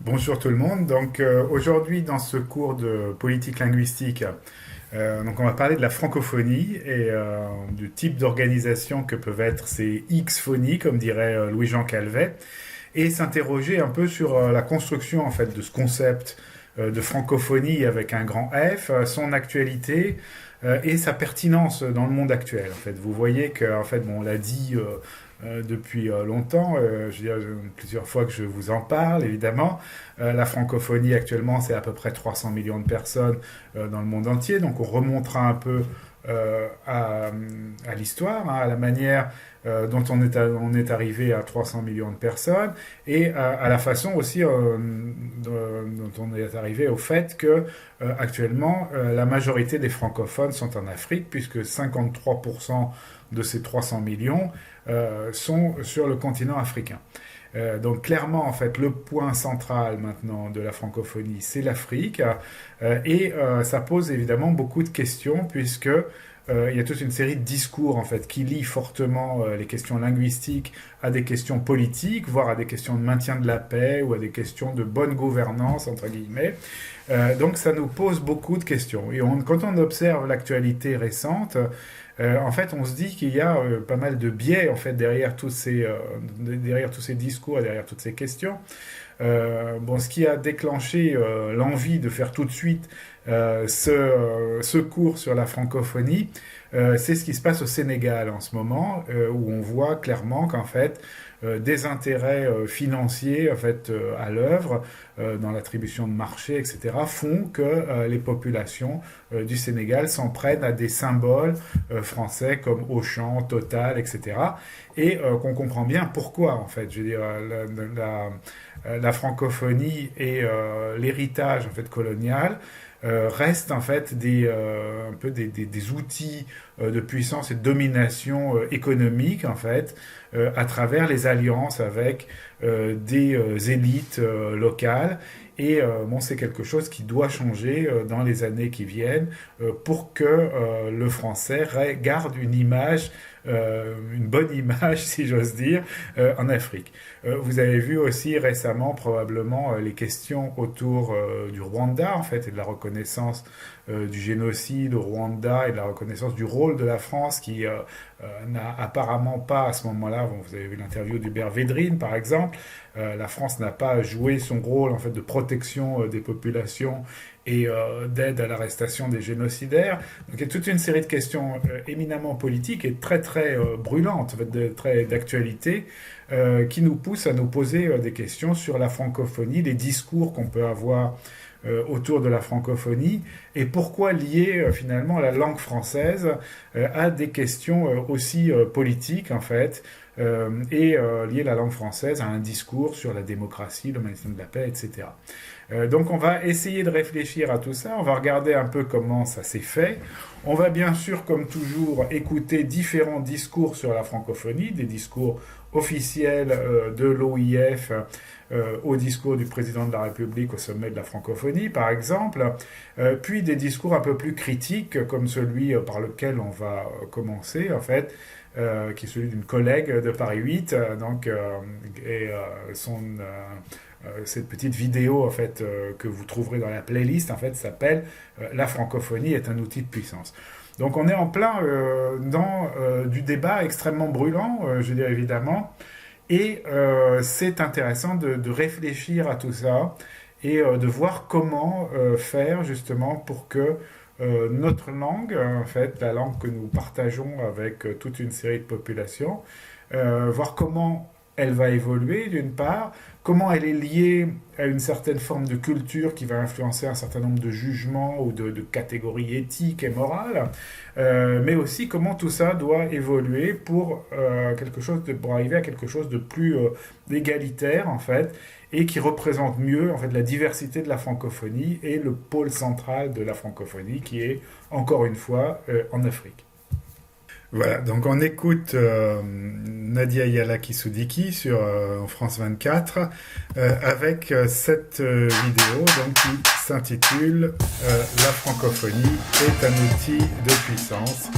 Bonjour tout le monde. Donc aujourd'hui dans ce cours de politique linguistique, donc on va parler de la francophonie et du type d'organisation que peuvent être ces X-phonies, comme dirait Louis-Jean Calvet, et s'interroger un peu sur la construction en fait de ce concept de francophonie avec un grand F, son actualité et sa pertinence dans le monde actuel. En fait, vous voyez que en fait, bon, on l'a dit depuis longtemps. Je veux dire, plusieurs fois que je vous en parle, évidemment. La francophonie, actuellement, c'est à peu près 300 millions de personnes dans le monde entier. Donc, on remontera un peu à l'histoire, hein, à la manière dont on est arrivé à 300 millions de personnes et à la façon aussi dont on est arrivé au fait que actuellement la majorité des francophones sont en Afrique puisque 53% de ces 300 millions sont sur le continent africain. Donc clairement, en fait, le point central maintenant de la francophonie, c'est l'Afrique, et ça pose évidemment beaucoup de questions puisque il y a toute une série de discours en fait qui lient fortement les questions linguistiques à des questions politiques, voire à des questions de maintien de la paix ou à des questions de bonne gouvernance entre guillemets. Donc ça nous pose beaucoup de questions. Et quand on observe l'actualité récente, en fait, on se dit qu'il y a pas mal de biais en fait derrière derrière tous ces discours, derrière toutes ces questions. Bon, ce qui a déclenché l'envie de faire tout de suite ce cours sur la francophonie, c'est ce qui se passe au Sénégal en ce moment, où on voit clairement qu'en fait des intérêts financiers en fait à l'œuvre dans l'attribution de marchés, etc., font que les populations du Sénégal s'en prennent à des symboles français comme Auchan, Total, etc., et qu'on comprend bien pourquoi en fait. Je veux dire, la francophonie et l'héritage en fait colonial restent en fait un peu des outils de puissance et de domination économique en fait à travers les alliances avec des élites locales. Et bon, c'est quelque chose qui doit changer dans les années qui viennent pour que le français garde une bonne image, si j'ose dire, en Afrique. Vous avez vu aussi récemment probablement les questions autour du Rwanda, en fait, et de la reconnaissance du génocide au Rwanda et de la reconnaissance du rôle de la France qui n'a apparemment pas à ce moment-là, bon, vous avez vu l'interview d'Hubert Védrine par exemple, la France n'a pas joué son rôle en fait de protection des populations et d'aide à l'arrestation des génocidaires. Donc il y a toute une série de questions éminemment politiques et très très brûlantes, en fait, très d'actualité, qui nous poussent à nous poser des questions sur la francophonie, les discours qu'on peut avoir autour de la francophonie et pourquoi lier finalement la langue française à des questions aussi politiques en fait et lier la langue française à un discours sur la démocratie, le maintien de la paix, etc. Donc on va essayer de réfléchir à tout ça, on va regarder un peu comment ça s'est fait. On va bien sûr, comme toujours, écouter différents discours sur la francophonie, des discours officiels de l'OIF au discours du président de la République au sommet de la francophonie, par exemple, puis des discours un peu plus critiques, comme celui par lequel on va commencer, en fait, qui est celui d'une collègue de Paris 8, et cette petite vidéo en fait que vous trouverez dans la playlist en fait s'appelle La francophonie est un outil de puissance. Donc on est en plein dans du débat extrêmement brûlant, je dirais évidemment, et c'est intéressant de réfléchir à tout ça et de voir comment faire justement pour que notre langue, en fait, la langue que nous partageons avec toute une série de populations, voir comment elle va évoluer d'une part, comment elle est liée à une certaine forme de culture qui va influencer un certain nombre de jugements ou de catégories éthiques et morales, mais aussi comment tout ça doit évoluer pour, pour arriver à quelque chose de plus égalitaire en fait, et qui représente mieux en fait la diversité de la francophonie et le pôle central de la francophonie qui est encore une fois en Afrique. Voilà, donc on écoute Nadia Yala Kissoudiki sur France 24 avec cette vidéo donc, qui s'intitule La francophonie est un outil de puissance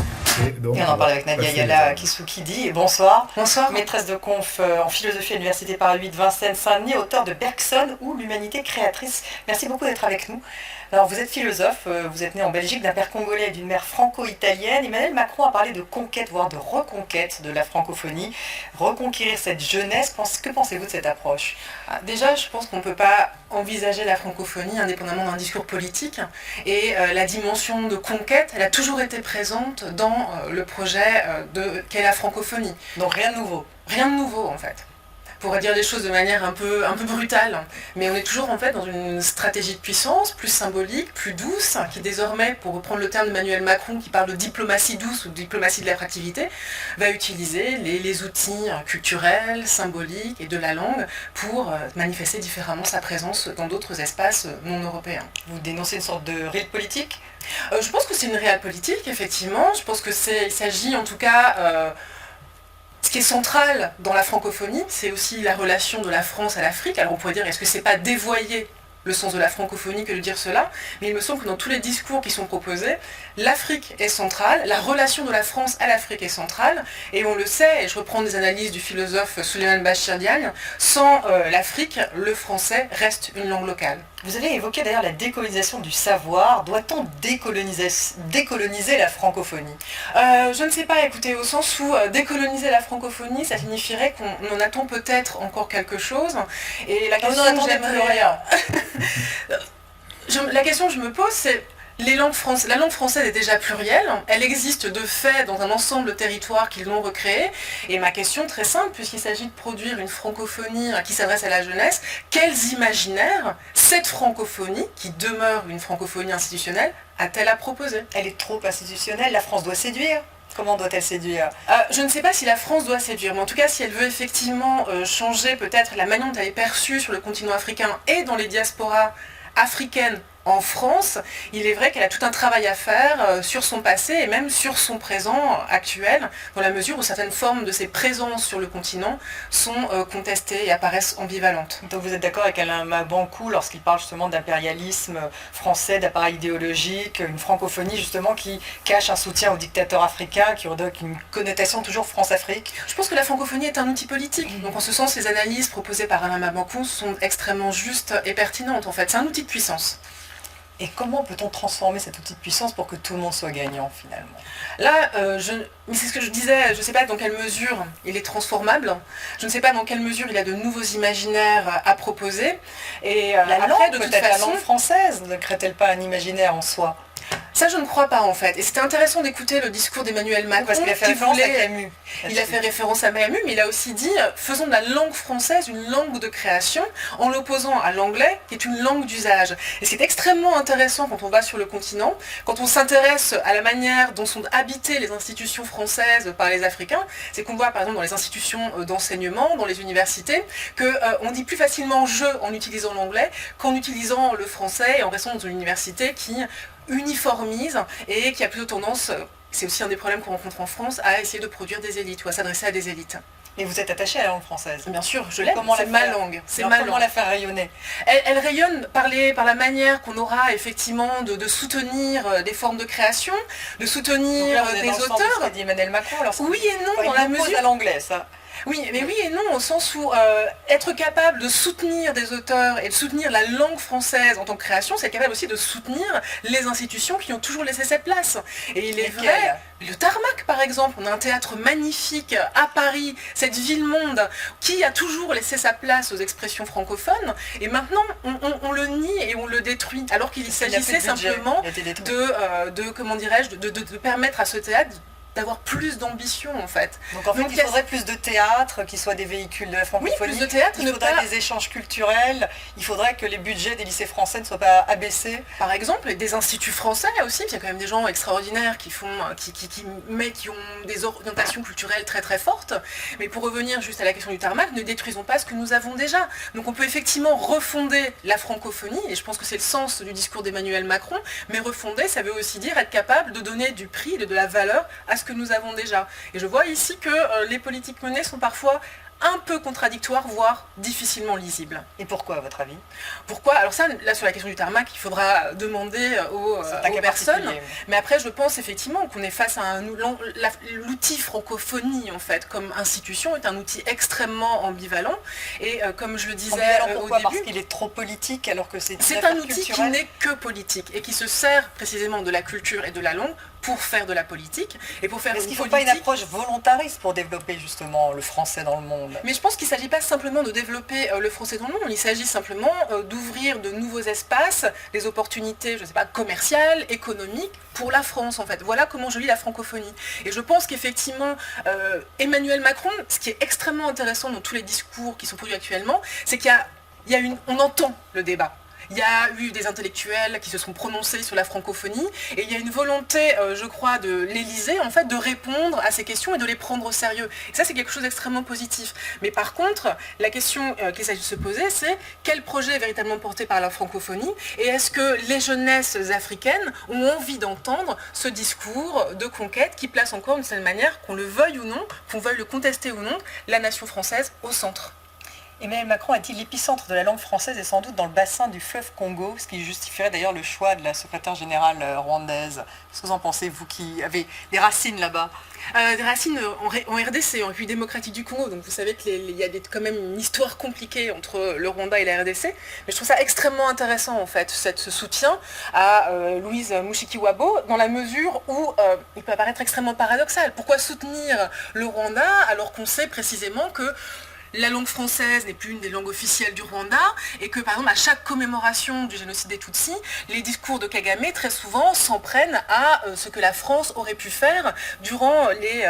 Donc, Et on en parle avec Nadia Yala Kisuki. Bonsoir. Bonsoir. Maîtresse de conf en philosophie à l'Université Paris 8 Vincennes-Saint-Denis, auteur de Bergson ou l'humanité créatrice. Merci beaucoup d'être avec nous. Alors vous êtes philosophe, vous êtes né en Belgique d'un père congolais et d'une mère franco-italienne. Emmanuel Macron a parlé de conquête, voire de reconquête de la francophonie. Reconquérir cette jeunesse, que pensez-vous de cette approche ? Déjà, je pense qu'on ne peut pas envisager la francophonie indépendamment d'un discours politique. Et la dimension de conquête, elle a toujours été présente dans le projet qu'est la francophonie. Donc rien de nouveau ? Rien de nouveau en fait. On pourrait dire les choses de manière un peu brutale, mais on est toujours en fait dans une stratégie de puissance plus symbolique, plus douce, qui désormais, pour reprendre le terme d'Emmanuel Macron qui parle de diplomatie douce ou de diplomatie de l'attractivité, va utiliser les outils culturels, symboliques et de la langue pour manifester différemment sa présence dans d'autres espaces non européens. Vous dénoncez une sorte de rite politique ? Je pense que c'est une réelle politique, effectivement. Je pense il s'agit en tout cas... Ce qui est central dans la francophonie, c'est aussi la relation de la France à l'Afrique. Alors on pourrait dire, est-ce que c'est pas dévoyer le sens de la francophonie que de dire cela, mais il me semble que dans tous les discours qui sont proposés, l'Afrique est centrale, la relation de la France à l'Afrique est centrale, et on le sait, et je reprends des analyses du philosophe Souleymane Bachir Diagne, sans l'Afrique, le français reste une langue locale. Vous avez évoqué d'ailleurs la décolonisation du savoir. Doit-on décoloniser la francophonie ? Je ne sais pas, écoutez, au sens où décoloniser la francophonie, ça signifierait qu'on en attend peut-être encore quelque chose. Et la question que j'aimerais... La question que je me pose, c'est... La langue française est déjà plurielle, elle existe de fait dans un ensemble de territoires qui l'ont recréée, et ma question très simple, puisqu'il s'agit de produire une francophonie qui s'adresse à la jeunesse, quels imaginaires cette francophonie, qui demeure une francophonie institutionnelle, a-t-elle à proposer ? Elle est trop institutionnelle, la France doit séduire. Comment doit-elle séduire ? Je ne sais pas si la France doit séduire, mais en tout cas si elle veut effectivement changer peut-être la manière dont elle est perçue sur le continent africain et dans les diasporas africaines en France, il est vrai qu'elle a tout un travail à faire sur son passé et même sur son présent actuel, dans la mesure où certaines formes de ses présences sur le continent sont contestées et apparaissent ambivalentes. Donc vous êtes d'accord avec Alain Mabanckou lorsqu'il parle justement d'impérialisme français, d'appareil idéologique, une francophonie justement qui cache un soutien aux dictateurs africains, qui redonne une connotation toujours France-Afrique ? Je pense que la francophonie est un outil politique. Donc en ce sens, les analyses proposées par Alain Mabanckou sont extrêmement justes et pertinentes en fait. C'est un outil de puissance. Et comment peut-on transformer cet outil de puissance pour que tout le monde soit gagnant finalement ? Là, c'est ce que je disais, je ne sais pas dans quelle mesure il est transformable, je ne sais pas dans quelle mesure il a de nouveaux imaginaires à proposer. Et la langue, peut-être la langue française, ne crée-t-elle pas un imaginaire en soi ? Ça, je ne crois pas en fait. Et c'était intéressant d'écouter le discours d'Emmanuel Macron. Parce qu'il a fait référence à Camus. Il a fait référence à Camus, mais il a aussi dit faisons de la langue française une langue de création en l'opposant à l'anglais, qui est une langue d'usage. Et c'est extrêmement intéressant quand on va sur le continent, quand on s'intéresse à la manière dont sont habitées les institutions françaises par les Africains, c'est qu'on voit par exemple dans les institutions d'enseignement, dans les universités, qu'on dit plus facilement je en utilisant l'anglais qu'en utilisant le français et en restant dans une université qui uniformise et qui a plutôt tendance, c'est aussi un des problèmes qu'on rencontre en France, à essayer de produire des élites ou à s'adresser à des élites. Et vous êtes attaché à la langue française ? Bien sûr, je l'aime, c'est ma langue. Comment la faire rayonner ? Elle rayonne par la manière qu'on aura effectivement de soutenir des formes de création, de soutenir des auteurs. Ce qu'a dit Emmanuel Macron, oui et non, dans la mesure... à l'anglais, ça. Oui, mais oui et non, au sens où être capable de soutenir des auteurs et de soutenir la langue française en tant que création, c'est capable aussi de soutenir les institutions qui ont toujours laissé cette place. Et il est vrai, le Tarmac par exemple, on a un théâtre magnifique à Paris, cette ville-monde qui a toujours laissé sa place aux expressions francophones, et maintenant on le nie et on le détruit, alors qu'il s'agissait simplement de permettre à ce théâtre d'avoir plus d'ambition en fait. Donc en fait il faudrait plus de théâtre, qui soient des véhicules de la francophonie, oui, plus de théâtre, il faudrait des échanges culturels, il faudrait que les budgets des lycées français ne soient pas abaissés. Par exemple, des instituts français aussi, il y a quand même des gens extraordinaires qui ont des orientations culturelles très très fortes, mais pour revenir juste à la question du Tarmac, ne détruisons pas ce que nous avons déjà. Donc on peut effectivement refonder la francophonie, et je pense que c'est le sens du discours d'Emmanuel Macron, mais refonder, ça veut aussi dire être capable de donner du prix et de la valeur à ce que nous avons déjà. Et je vois ici que les politiques menées sont parfois un peu contradictoires, voire difficilement lisibles. Et pourquoi, à votre avis? Pourquoi? Alors ça, là, sur la question du tarmac, il faudra demander aux personnes. Mais après, je pense effectivement qu'on est face à l'outil francophonie, en fait, comme institution, est un outil extrêmement ambivalent. Et comme je le disais au début... Parce qu'il est trop politique, alors que c'est un outil qui n'est que politique, et qui se sert précisément de la culture et de la langue pour faire de la politique. Et pour faire Est-ce qu'il ne faut pas une approche volontariste pour développer justement le français dans le monde? Mais je pense qu'il ne s'agit pas simplement de développer le français dans le monde, il s'agit simplement d'ouvrir de nouveaux espaces, des opportunités, je ne sais pas, commerciales, économiques, pour la France en fait. Voilà comment je lis la francophonie. Et je pense qu'effectivement, Emmanuel Macron, ce qui est extrêmement intéressant dans tous les discours qui sont produits actuellement, c'est on entend le débat. Il y a eu des intellectuels qui se sont prononcés sur la francophonie et il y a une volonté, je crois, de l'Élysée, en fait, de répondre à ces questions et de les prendre au sérieux. Et ça, c'est quelque chose d'extrêmement positif. Mais par contre, la question qu'il s'agit de se poser, c'est quel projet est véritablement porté par la francophonie et est-ce que les jeunesses africaines ont envie d'entendre ce discours de conquête qui place encore d'une certaine manière, qu'on le veuille ou non, qu'on veuille le contester ou non, la nation française au centre. Emmanuel Macron est-il l'épicentre de la langue française et sans doute dans le bassin du fleuve Congo, ce qui justifierait d'ailleurs le choix de la secrétaire générale rwandaise? Qu'est-ce que vous en pensez, vous qui avez des racines là-bas? Des racines en RDC, en République démocratique du Congo, donc vous savez qu'il y a quand même une histoire compliquée entre le Rwanda et la RDC, mais je trouve ça extrêmement intéressant en fait, ce soutien à Louise Mushikiwabo, dans la mesure où il peut apparaître extrêmement paradoxal. Pourquoi soutenir le Rwanda alors qu'on sait précisément que la langue française n'est plus une des langues officielles du Rwanda et que par exemple à chaque commémoration du génocide des Tutsis, les discours de Kagame très souvent s'en prennent à ce que la France aurait pu faire durant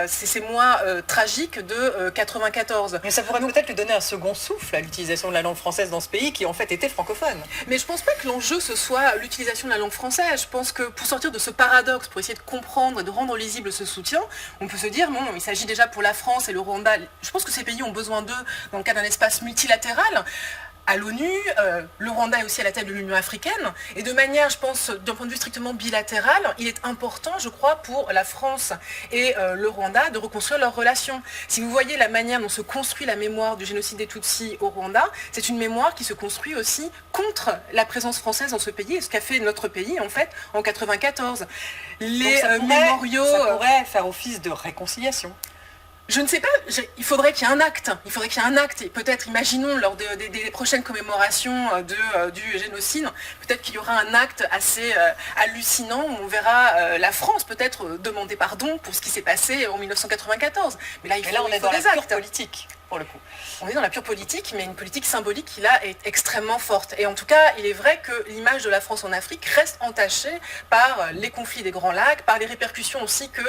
ces mois tragiques de 94. Mais ça pourrait peut-être lui donner un second souffle à l'utilisation de la langue française dans ce pays qui en fait était francophone. Mais je pense pas que l'enjeu ce soit l'utilisation de la langue française. Je pense que pour sortir de ce paradoxe, pour essayer de comprendre et de rendre lisible ce soutien, on peut se dire non, il s'agit déjà pour la France et le Rwanda. Je pense que ces pays ont besoin d'eux dans le cadre d'un espace multilatéral, à l'ONU, le Rwanda est aussi à la tête de l'Union africaine, et de manière, je pense, d'un point de vue strictement bilatéral, il est important, je crois, pour la France et le Rwanda de reconstruire leurs relations. Si vous voyez la manière dont se construit la mémoire du génocide des Tutsis au Rwanda, c'est une mémoire qui se construit aussi contre la présence française dans ce pays, et ce qu'a fait notre pays, en fait, en 94. Mémoriaux... Ça pourrait faire office de réconciliation. Je ne sais pas, il faudrait qu'il y ait un acte. Il faudrait qu'il y ait un acte. Et peut-être, imaginons, lors des prochaines commémorations du génocide, peut-être qu'il y aura un acte assez hallucinant où on verra la France peut-être demander pardon pour ce qui s'est passé en 1994. Mais là, on est dans la pure politique, pour le coup. On est dans la pure politique, mais une politique symbolique qui, là, est extrêmement forte. Et en tout cas, il est vrai que l'image de la France en Afrique reste entachée par les conflits des Grands Lacs, par les répercussions aussi que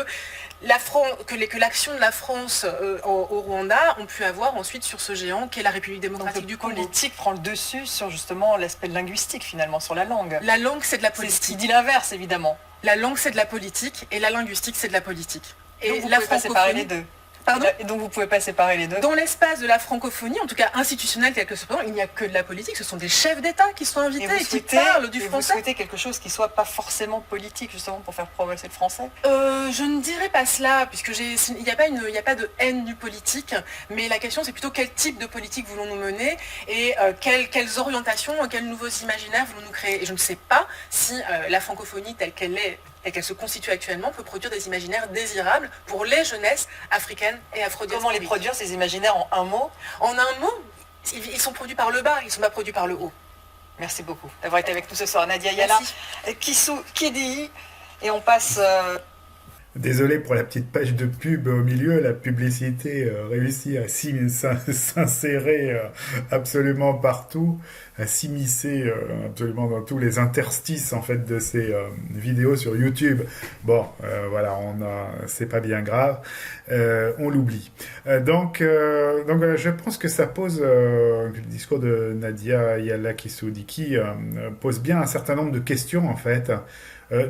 l'action de la France au Rwanda ont pu avoir ensuite sur ce géant qu'est la République démocratique du Congo. La politique prend le dessus sur justement l'aspect linguistique finalement, sur la langue. La langue c'est de la politique. C'est ce qui dit l'inverse évidemment. La langue c'est de la politique et la linguistique c'est de la politique. Et donc vous pouvez pas séparer les deux. Pardon ? Et donc vous ne pouvez pas séparer les deux. Dans l'espace de la francophonie, en tout cas institutionnelle tel que cependant, il n'y a que de la politique, ce sont des chefs d'État qui sont invités et qui parlent du français. Vous souhaitez quelque chose qui ne soit pas forcément politique justement pour faire progresser le français? Je ne dirais pas cela, puisque il n'y a pas de haine du politique, mais la question c'est plutôt quel type de politique voulons-nous mener et quelles orientations, quels nouveaux imaginaires voulons-nous créer. Et je ne sais pas si la francophonie telle qu'elle est et qu'elle se constitue actuellement peut produire des imaginaires désirables pour les jeunesses africaines et afro-diasporiques. Comment les produire, ces imaginaires, en un mot? En un mot, ils sont produits par le bas, ils ne sont pas produits par le haut. Merci beaucoup d'avoir été avec nous ce soir, Nadia Yala, Kissou Kidi, et on passe... Désolé pour la petite page de pub au milieu, la publicité réussit à s'insérer absolument partout, à s'immiscer absolument dans tous les interstices en fait de ces vidéos sur YouTube. Bon, voilà, c'est pas bien grave, on l'oublie. Donc je pense que ça pose, le discours de Nadia Yala Kissoudiki pose bien un certain nombre de questions en fait.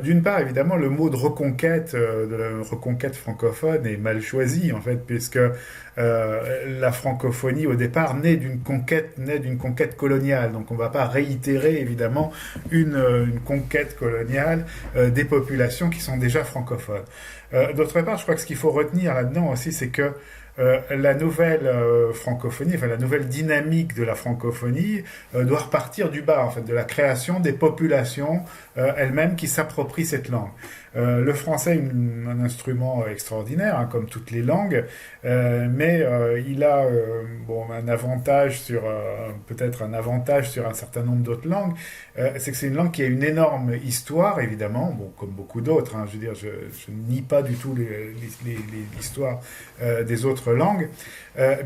D'une part, évidemment, le mot de reconquête francophone est mal choisi, en fait, puisque la francophonie, au départ, naît d'une conquête coloniale. Donc, on ne va pas réitérer, évidemment, une conquête coloniale des populations qui sont déjà francophones. D'autre part, je crois que ce qu'il faut retenir là-dedans aussi, c'est que la nouvelle francophonie, enfin la nouvelle dynamique de la francophonie doit repartir du bas, en fait, de la création des populations elles-mêmes qui s'approprient cette langue. Le français est un instrument extraordinaire, hein, comme toutes les langues, mais il a un avantage sur peut-être un avantage sur un certain nombre d'autres langues, c'est que c'est une langue qui a une énorme histoire, évidemment, bon, comme beaucoup d'autres. Hein, je veux dire, je ne nie pas du tout l'histoire des autres langues,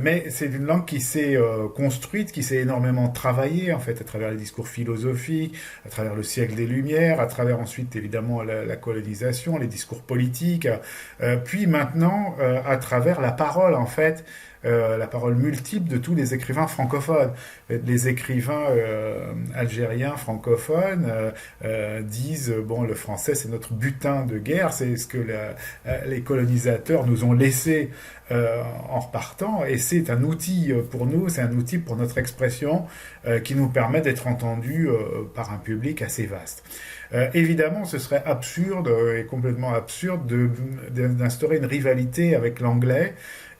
mais c'est une langue qui s'est construite, qui s'est énormément travaillée, en fait, à travers les discours philosophiques, à travers le siècle des Lumières, à travers ensuite, évidemment, la colonisation, les discours politiques, puis maintenant, à travers la parole, en fait, la parole multiple de tous les écrivains francophones. Les écrivains algériens francophones disent bon, le français c'est notre butin de guerre, c'est ce que les colonisateurs nous ont laissé en repartant, et c'est un outil pour nous, c'est un outil pour notre expression qui nous permet d'être entendus par un public assez vaste. Évidemment, ce serait absurde et complètement absurde d'instaurer une rivalité avec l'anglais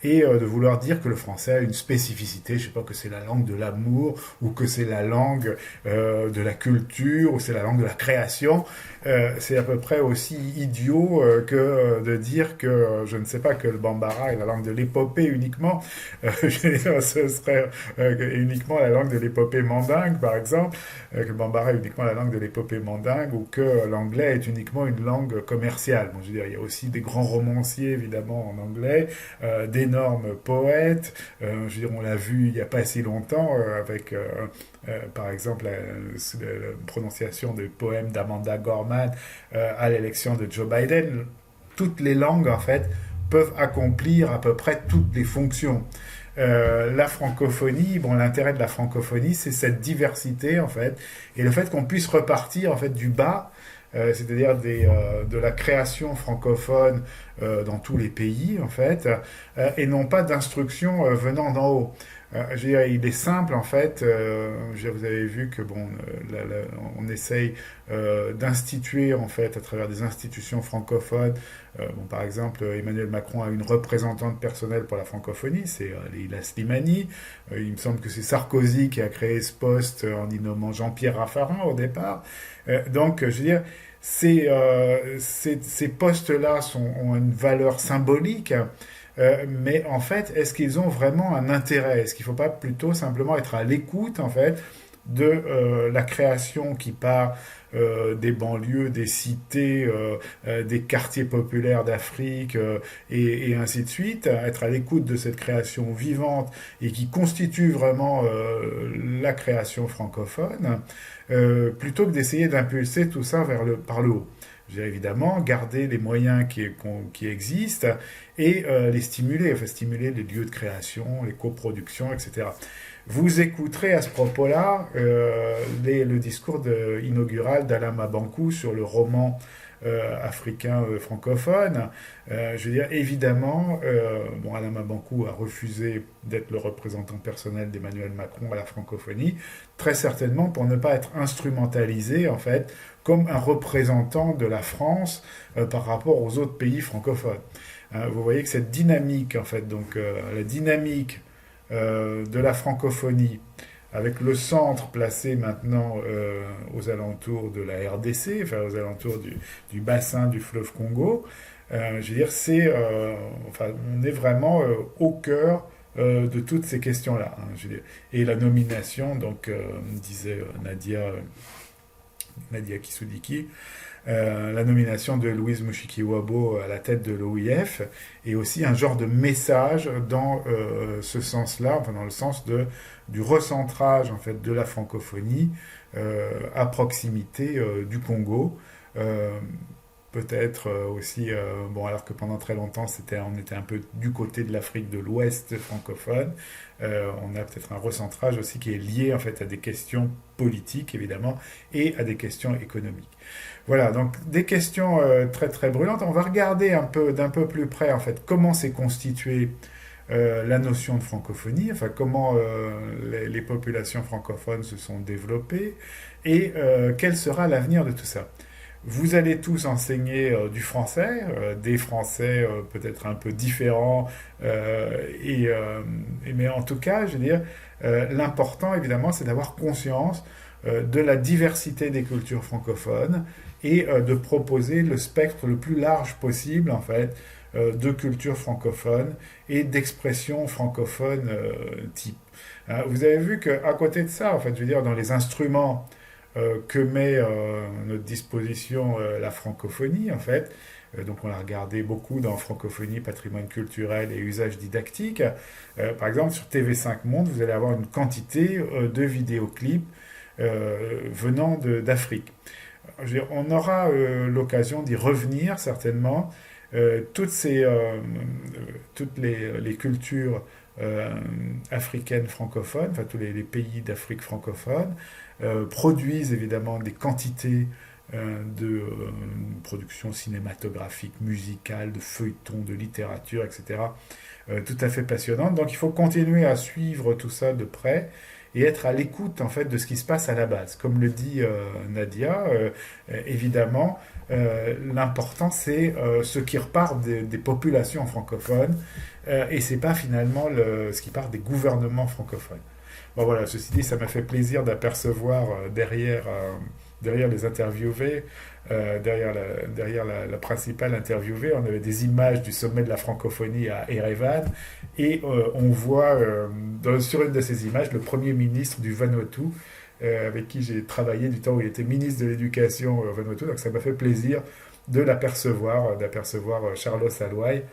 et de vouloir dire que le français a une spécificité, je sais pas, que c'est la langue de l'amour, ou que c'est la langue de la culture, ou c'est la langue de la création. C'est à peu près aussi idiot que de dire que, je ne sais pas, que le bambara est la langue de l'épopée uniquement. Je veux dire, ce serait uniquement la langue de l'épopée mandingue, par exemple, que le bambara est uniquement la langue de l'épopée mandingue, ou que l'anglais est uniquement une langue commerciale. Bon, je veux dire, il y a aussi des grands romanciers, évidemment, en anglais, d'énormes poètes. Je veux dire, on l'a vu il n'y a pas si longtemps avec, par exemple, la prononciation des poèmes d'Amanda Gorman à l'élection de Joe Biden. Toutes les langues, en fait, peuvent accomplir à peu près toutes les fonctions. La francophonie, bon, l'intérêt de la francophonie, c'est cette diversité, en fait, et le fait qu'on puisse repartir, en fait, du bas, c'est-à-dire de la création francophone dans tous les pays, en fait, et non pas d'instructions venant d'en haut. Je veux dire, il est simple, en fait, vous avez vu que, bon, on essaye d'instituer, en fait, à travers des institutions francophones. Bon, par exemple, Emmanuel Macron a une représentante personnelle pour la francophonie, c'est Leïla Slimani. Il me semble que c'est Sarkozy qui a créé ce poste en y nommant Jean-Pierre Raffarin au départ. Donc, je veux dire, ces postes-là ont une valeur symbolique, mais en fait, est-ce qu'ils ont vraiment un intérêt? Est-ce qu'il ne faut pas plutôt simplement être à l'écoute, en fait, de la création qui part des banlieues, des cités, des quartiers populaires d'Afrique, et ainsi de suite, être à l'écoute de cette création vivante et qui constitue vraiment la création francophone, plutôt que d'essayer d'impulser tout ça par le haut. Je veux dire, évidemment, garder les moyens qui existent et les stimuler, enfin stimuler les lieux de création, les coproductions, etc. Vous écouterez à ce propos-là le discours inaugural d'Alain Mabankou sur le roman africain francophone. Je veux dire, évidemment, Alain Mabankou a refusé d'être le représentant personnel d'Emmanuel Macron à la francophonie, très certainement pour ne pas être instrumentalisé, en fait, comme un représentant de la France par rapport aux autres pays francophones. Vous voyez que cette dynamique, en fait, donc la dynamique de la francophonie, avec le centre placé maintenant aux alentours de la RDC, enfin aux alentours du bassin du fleuve Congo, je veux dire, on est vraiment au cœur de toutes ces questions-là. Hein, je veux dire. Et la nomination, donc, disait Nadia Kisudiki, la nomination de Louise Mushikiwabo à la tête de l'OIF est aussi un genre de message dans ce sens-là, enfin dans le sens du recentrage, en fait, de la francophonie à proximité du Congo. Peut-être aussi, alors que pendant très longtemps on était un peu du côté de l'Afrique de l'Ouest francophone, on a peut-être un recentrage aussi qui est lié, en fait, à des questions politiques, évidemment, et à des questions économiques. Voilà, donc des questions très très brûlantes. On va regarder d'un peu plus près, en fait, comment s'est constituée la notion de francophonie, enfin comment les populations francophones se sont développées, et quel sera l'avenir de tout ça. vous allez tous enseigner du français, des français peut-être un peu différents, mais en tout cas, je veux dire, l'important évidemment, c'est d'avoir conscience de la diversité des cultures francophones et de proposer le spectre le plus large possible, en fait, de cultures francophones et d'expressions francophones type. Vous avez vu qu'à côté de ça, en fait, je veux dire, dans les instruments que met à notre disposition la francophonie, en fait, donc on l'a regardé beaucoup dans Francophonie, patrimoine culturel et usage didactique. Par exemple, sur TV5 Monde, vous allez avoir une quantité de vidéoclips venant d'Afrique. On aura l'occasion d'y revenir certainement. Toutes les cultures africaines francophones, enfin tous les pays d'Afrique francophone, produisent évidemment des quantités de production cinématographique, musicale, de feuilletons, de littérature, etc. Tout à fait passionnante. Donc il faut continuer à suivre tout ça de près et être à l'écoute en fait de ce qui se passe à la base. Comme le dit Nadia, évidemment, l'important c'est ce qui repart des populations francophones et c'est pas finalement ce qui part des gouvernements francophones. Bon voilà, ceci dit, ça m'a fait plaisir d'apercevoir derrière les interviewés, derrière la principale interviewée, on avait des images du sommet de la francophonie à Erevan, et on voit sur une de ces images le premier ministre du Vanuatu, avec qui j'ai travaillé du temps où il était ministre de l'Éducation au Vanuatu, donc ça m'a fait plaisir d'apercevoir Charles Salwai,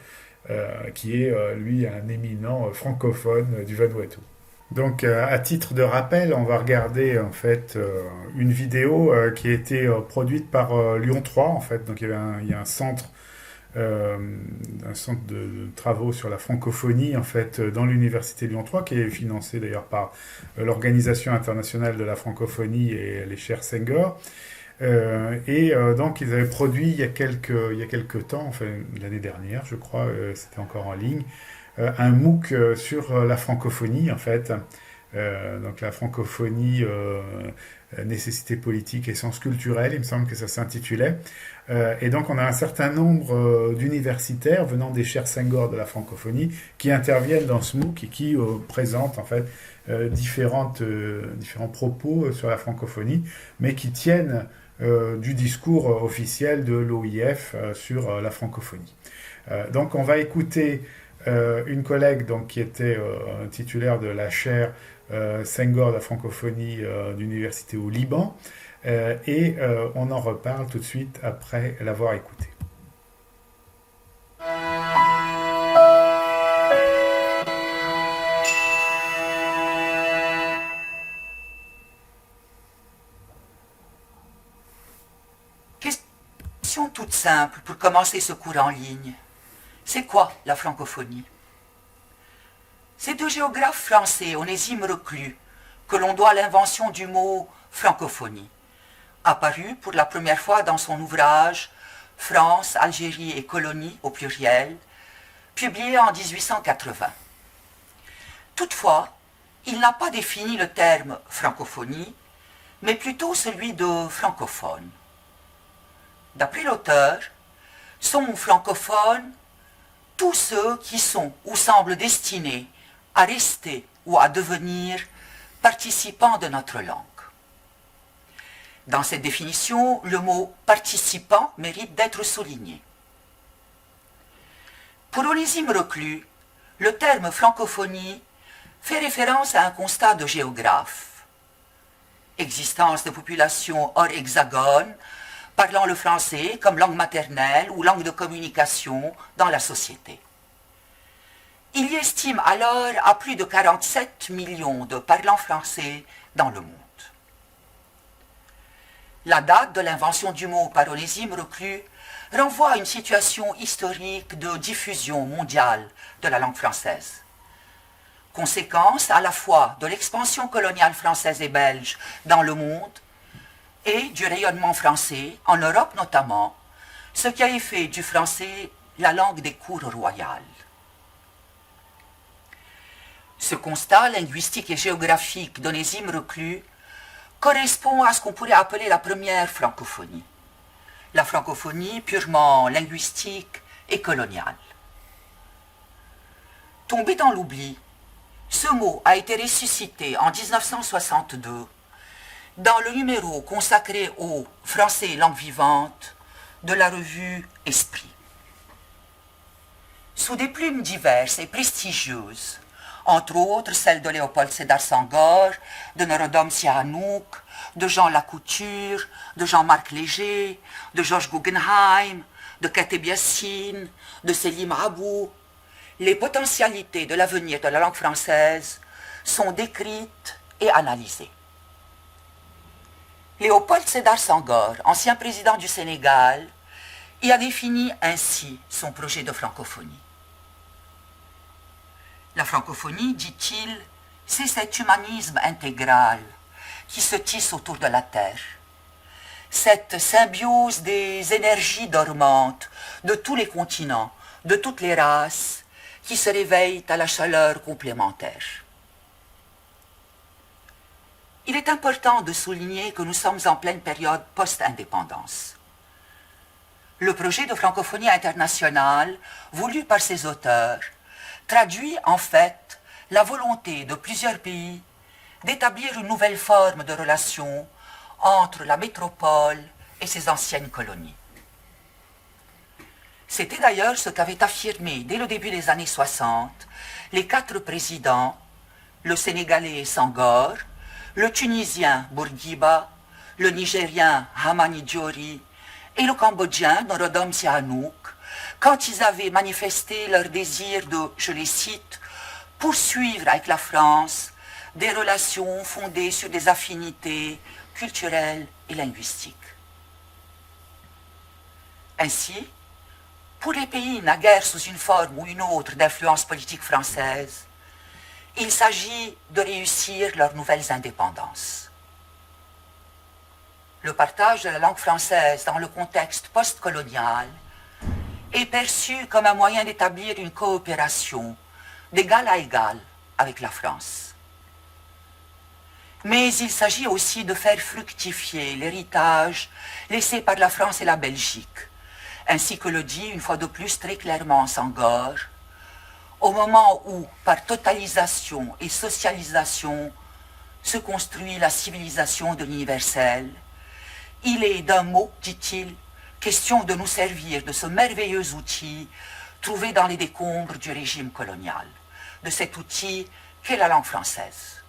qui est lui un éminent francophone du Vanuatu. Donc, à titre de rappel, on va regarder en fait une vidéo qui a été produite par Lyon 3 en fait. Donc, il y a un centre de travaux sur la francophonie en fait dans l'université Lyon 3 qui est financé d'ailleurs par l'Organisation internationale de la francophonie et les chaires Senghor. Donc, ils avaient produit il y a quelques temps, enfin l'année dernière, je crois, c'était encore en ligne. Un MOOC sur la francophonie en fait. Donc la francophonie, nécessité politique et sens culturel, il me semble que ça s'intitulait. Et donc on a un certain nombre d'universitaires venant des chaires Senghor de la francophonie qui interviennent dans ce MOOC et qui présentent en fait différents propos sur la francophonie, mais qui tiennent du discours officiel de l'OIF sur la francophonie. Donc on va écouter une collègue donc, qui était titulaire de la chaire Senghor de la francophonie d'université au Liban, et on en reparle tout de suite après l'avoir écouté. Question toute simple pour commencer ce cours en ligne. C'est quoi la francophonie? C'est deux géographes français, Onésime Reclus, que l'on doit l'invention du mot francophonie, apparu pour la première fois dans son ouvrage France, Algérie et colonies au pluriel, publié en 1880. Toutefois, il n'a pas défini le terme francophonie, mais plutôt celui de francophone. D'après l'auteur, sont francophones tous ceux qui sont ou semblent destinés à rester ou à devenir participants de notre langue. Dans cette définition, le mot participant mérite d'être souligné. Pour Onésime Reclus, le terme francophonie fait référence à un constat de géographe. Existence de populations hors hexagone, parlant le français comme langue maternelle ou langue de communication dans la société. Il y estime alors à plus de 47 millions de parlants français dans le monde. La date de l'invention du mot par Onésime Reclus renvoie à une situation historique de diffusion mondiale de la langue française. Conséquence à la fois de l'expansion coloniale française et belge dans le monde et du rayonnement français, en Europe notamment, ce qui a fait du français la langue des cours royales. Ce constat linguistique et géographique d'Onésime Reclus correspond à ce qu'on pourrait appeler la première francophonie, la francophonie purement linguistique et coloniale. Tombé dans l'oubli, ce mot a été ressuscité en 1962 dans le numéro consacré au français langue vivante de la revue Esprit. Sous des plumes diverses et prestigieuses, entre autres celles de Léopold Sédar Senghor, de Norodom Sihanouk, de Jean Lacouture, de Jean-Marc Léger, de Georges Guggenheim, de Kateb Yassine, de Selim Abou, les potentialités de l'avenir de la langue française sont décrites et analysées. Léopold Sédar Senghor, ancien président du Sénégal, y a défini ainsi son projet de francophonie. La francophonie, dit-il, c'est cet humanisme intégral qui se tisse autour de la terre, cette symbiose des énergies dormantes de tous les continents, de toutes les races, qui se réveillent à la chaleur complémentaire. Il est important de souligner que nous sommes en pleine période post-indépendance. Le projet de francophonie internationale, voulu par ses auteurs, traduit en fait la volonté de plusieurs pays d'établir une nouvelle forme de relation entre la métropole et ses anciennes colonies. C'était d'ailleurs ce qu'avaient affirmé dès le début des années 60 les 4 présidents, le Sénégalais Senghor, le Tunisien Bourguiba, le Nigérien Hamani Diori et le Cambodgien Norodom Sihanouk, quand ils avaient manifesté leur désir de, je les cite, poursuivre avec la France des relations fondées sur des affinités culturelles et linguistiques. Ainsi, pour les pays naguère sous une forme ou une autre d'influence politique française, il s'agit de réussir leurs nouvelles indépendances. Le partage de la langue française dans le contexte postcolonial est perçu comme un moyen d'établir une coopération d'égal à égal avec la France. Mais il s'agit aussi de faire fructifier l'héritage laissé par la France et la Belgique, ainsi que le dit une fois de plus très clairement Senghor, au moment où, par totalisation et socialisation, se construit la civilisation de l'universel, il est d'un mot, dit-il, question de nous servir de ce merveilleux outil trouvé dans les décombres du régime colonial, de cet outil qu'est la langue française.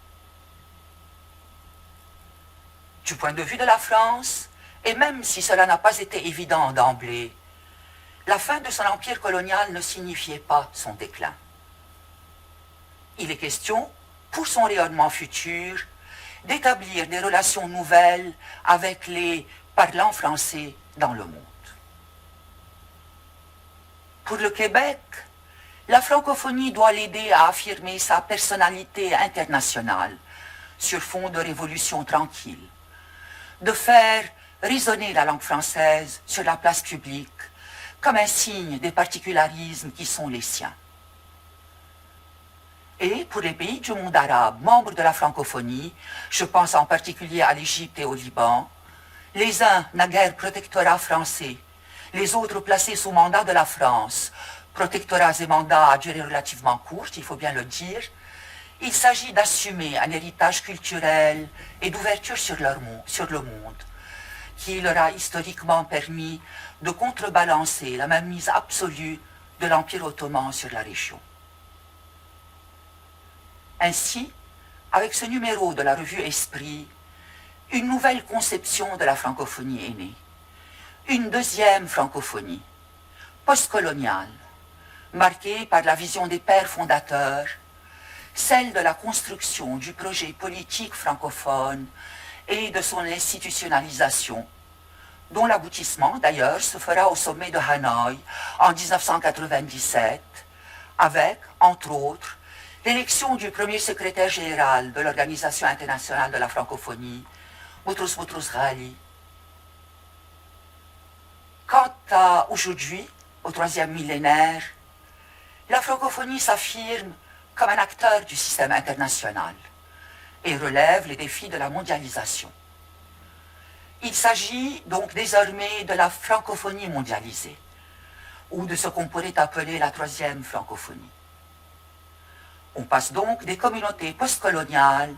Du point de vue de la France, et même si cela n'a pas été évident d'emblée, la fin de son empire colonial ne signifiait pas son déclin. Il est question, pour son rayonnement futur, d'établir des relations nouvelles avec les parlants français dans le monde. Pour le Québec, la francophonie doit l'aider à affirmer sa personnalité internationale sur fond de révolution tranquille, de faire résonner la langue française sur la place publique comme un signe des particularismes qui sont les siens. Et pour les pays du monde arabe, membres de la francophonie, je pense en particulier à l'Égypte et au Liban, les uns naguère protectorats français, les autres placés sous mandat de la France, protectorats et mandats à durée relativement courte, il faut bien le dire, il s'agit d'assumer un héritage culturel et d'ouverture sur le monde, qui leur a historiquement permis de contrebalancer la mainmise absolue de l'Empire ottoman sur la région. Ainsi, avec ce numéro de la revue Esprit, une nouvelle conception de la francophonie est née. Une deuxième francophonie, postcoloniale, marquée par la vision des pères fondateurs, celle de la construction du projet politique francophone et de son institutionnalisation, dont l'aboutissement d'ailleurs se fera au sommet de Hanoï en 1997, avec, entre autres, l'élection du premier secrétaire général de l'Organisation internationale de la francophonie, Boutros Boutros-Ghali. Quant à aujourd'hui, au 3e millénaire, la francophonie s'affirme comme un acteur du système international et relève les défis de la mondialisation. Il s'agit donc désormais de la francophonie mondialisée, ou de ce qu'on pourrait appeler la troisième francophonie. On passe donc des communautés postcoloniales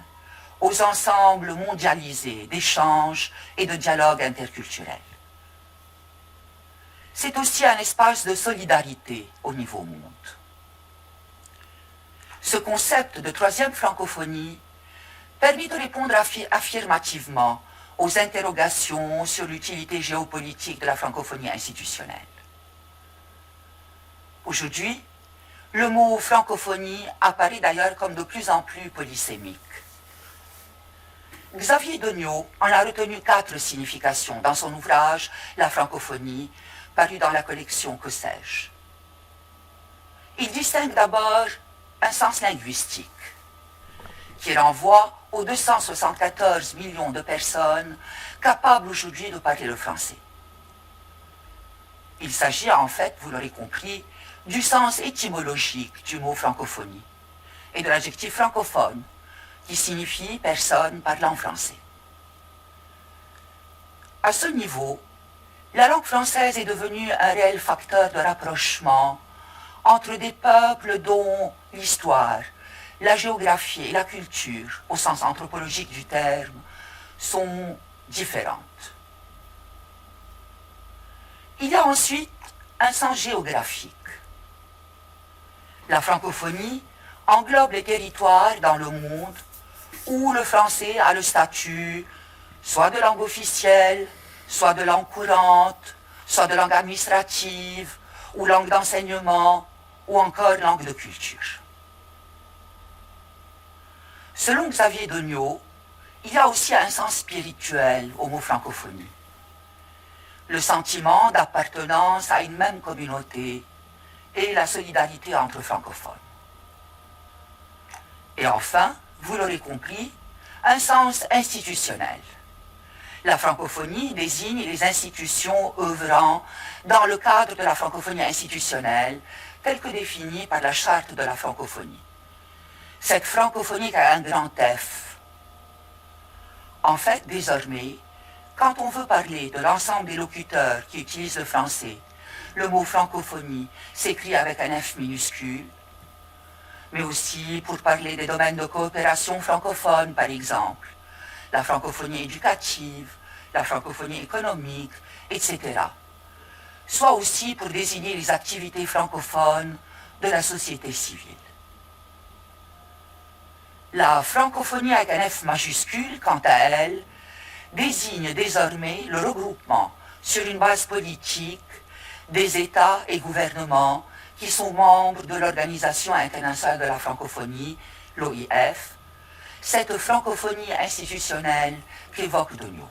aux ensembles mondialisés d'échanges et de dialogues interculturels. C'est aussi un espace de solidarité au niveau monde. Ce concept de troisième francophonie permet de répondre affirmativement aux interrogations sur l'utilité géopolitique de la francophonie institutionnelle. Aujourd'hui, le mot francophonie apparaît d'ailleurs comme de plus en plus polysémique. Xavier Degnaud en a retenu 4 significations dans son ouvrage « La francophonie », paru dans la collection Que sais-je. Il distingue d'abord un sens linguistique, qui renvoie aux 274 millions de personnes capables aujourd'hui de parler le français. Il s'agit en fait, vous l'aurez compris, du sens étymologique du mot francophonie et de l'adjectif francophone, qui signifie personne parlant français. À ce niveau, la langue française est devenue un réel facteur de rapprochement entre des peuples dont l'histoire, la géographie et la culture, au sens anthropologique du terme, sont différentes. Il y a ensuite un sens géographique. La francophonie englobe les territoires dans le monde où le français a le statut soit de langue officielle, soit de langue courante, soit de langue administrative, ou langue d'enseignement, ou encore langue de culture. Selon Xavier Degnaud, il y a aussi un sens spirituel au mot francophonie. Le sentiment d'appartenance à une même communauté et la solidarité entre francophones. Et enfin, vous l'aurez compris, un sens institutionnel. La francophonie désigne les institutions œuvrant dans le cadre de la francophonie institutionnelle, telle que définie par la charte de la francophonie. Cette francophonie a un grand F. En fait, désormais, quand on veut parler de l'ensemble des locuteurs qui utilisent le français, le mot francophonie s'écrit avec un F minuscule, mais aussi pour parler des domaines de coopération francophone, par exemple, la francophonie éducative, la francophonie économique, etc. Soit aussi pour désigner les activités francophones de la société civile. La francophonie avec un F majuscule, quant à elle, désigne désormais le regroupement sur une base politique des États et gouvernements qui sont membres de l'Organisation internationale de la francophonie, l'OIF, cette francophonie institutionnelle qu'évoque Degnaud.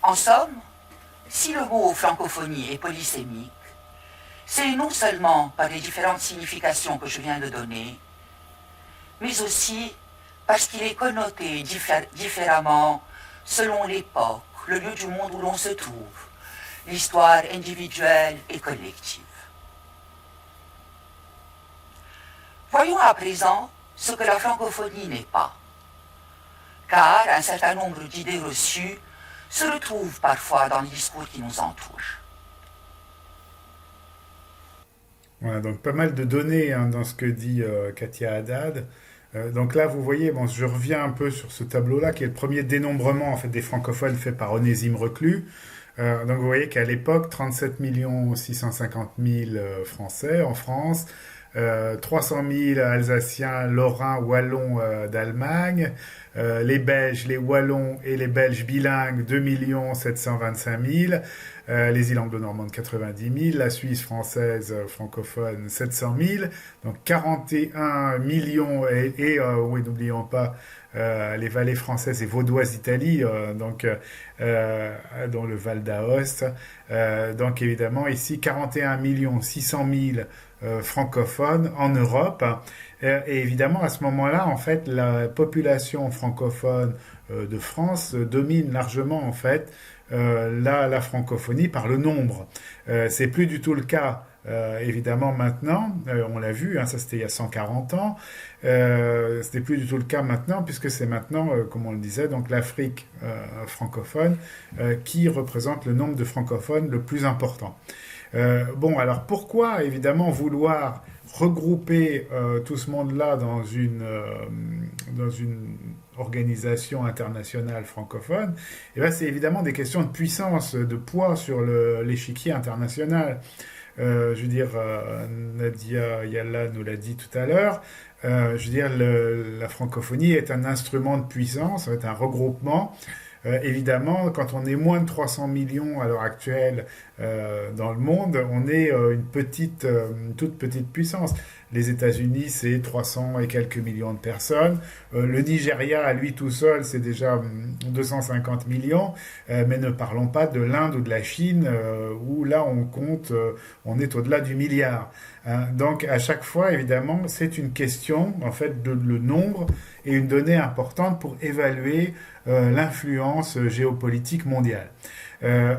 En somme, si le mot francophonie est polysémique, c'est non seulement par les différentes significations que je viens de donner, mais aussi parce qu'il est connoté différemment selon l'époque, le lieu du monde où l'on se trouve, l'histoire individuelle et collective. Voyons à présent ce que la francophonie n'est pas, car un certain nombre d'idées reçues se retrouvent parfois dans les discours qui nous entourent. Voilà, donc pas mal de données hein, dans ce que dit Katia Haddad. Donc là, vous voyez, bon, je reviens un peu sur ce tableau-là, qui est le premier dénombrement en fait, des francophones fait par Onésime Reclus. Donc vous voyez qu'à l'époque, 37 650 000 Français en France, 300 000 Alsaciens, Lorrains, Wallons d'Allemagne, les Belges, les Wallons et les Belges bilingues, 2 725 000, les îles anglo-normandes, 90 000, la Suisse française francophone, 700 000, donc 41 millions, oui, n'oublions pas les vallées françaises et vaudoises d'Italie, dans le Val d'Aoste. Donc évidemment, ici, 41 600 000 francophones en Europe. Et évidemment, à ce moment-là, en fait, la population francophone de France domine largement, en fait, la francophonie par le nombre. C'est plus du tout le cas Évidemment, maintenant, on l'a vu, hein, ça c'était il y a 140 ans, c'était plus du tout le cas maintenant, puisque c'est maintenant, comme on le disait, donc l'Afrique francophone qui représente le nombre de francophones le plus important. Bon, alors pourquoi, évidemment, vouloir regrouper tout ce monde-là dans une organisation internationale francophone? Et ben, c'est évidemment des questions de puissance, de poids sur l'échiquier international. Je veux dire, Nadia Yalla nous l'a dit tout à l'heure. Je veux dire, la francophonie est un instrument de puissance, est un regroupement. Évidemment, quand on est moins de 300 millions à l'heure actuelle dans le monde, on est une toute petite puissance. Les États-Unis, c'est 300 et quelques millions de personnes. Le Nigeria, à lui tout seul, c'est déjà 250 millions. Mais ne parlons pas de l'Inde ou de la Chine, où là, on est au-delà du milliard. Hein. Donc, à chaque fois, évidemment, c'est une question, en fait, de le nombre et une donnée importante pour évaluer l'influence géopolitique mondiale.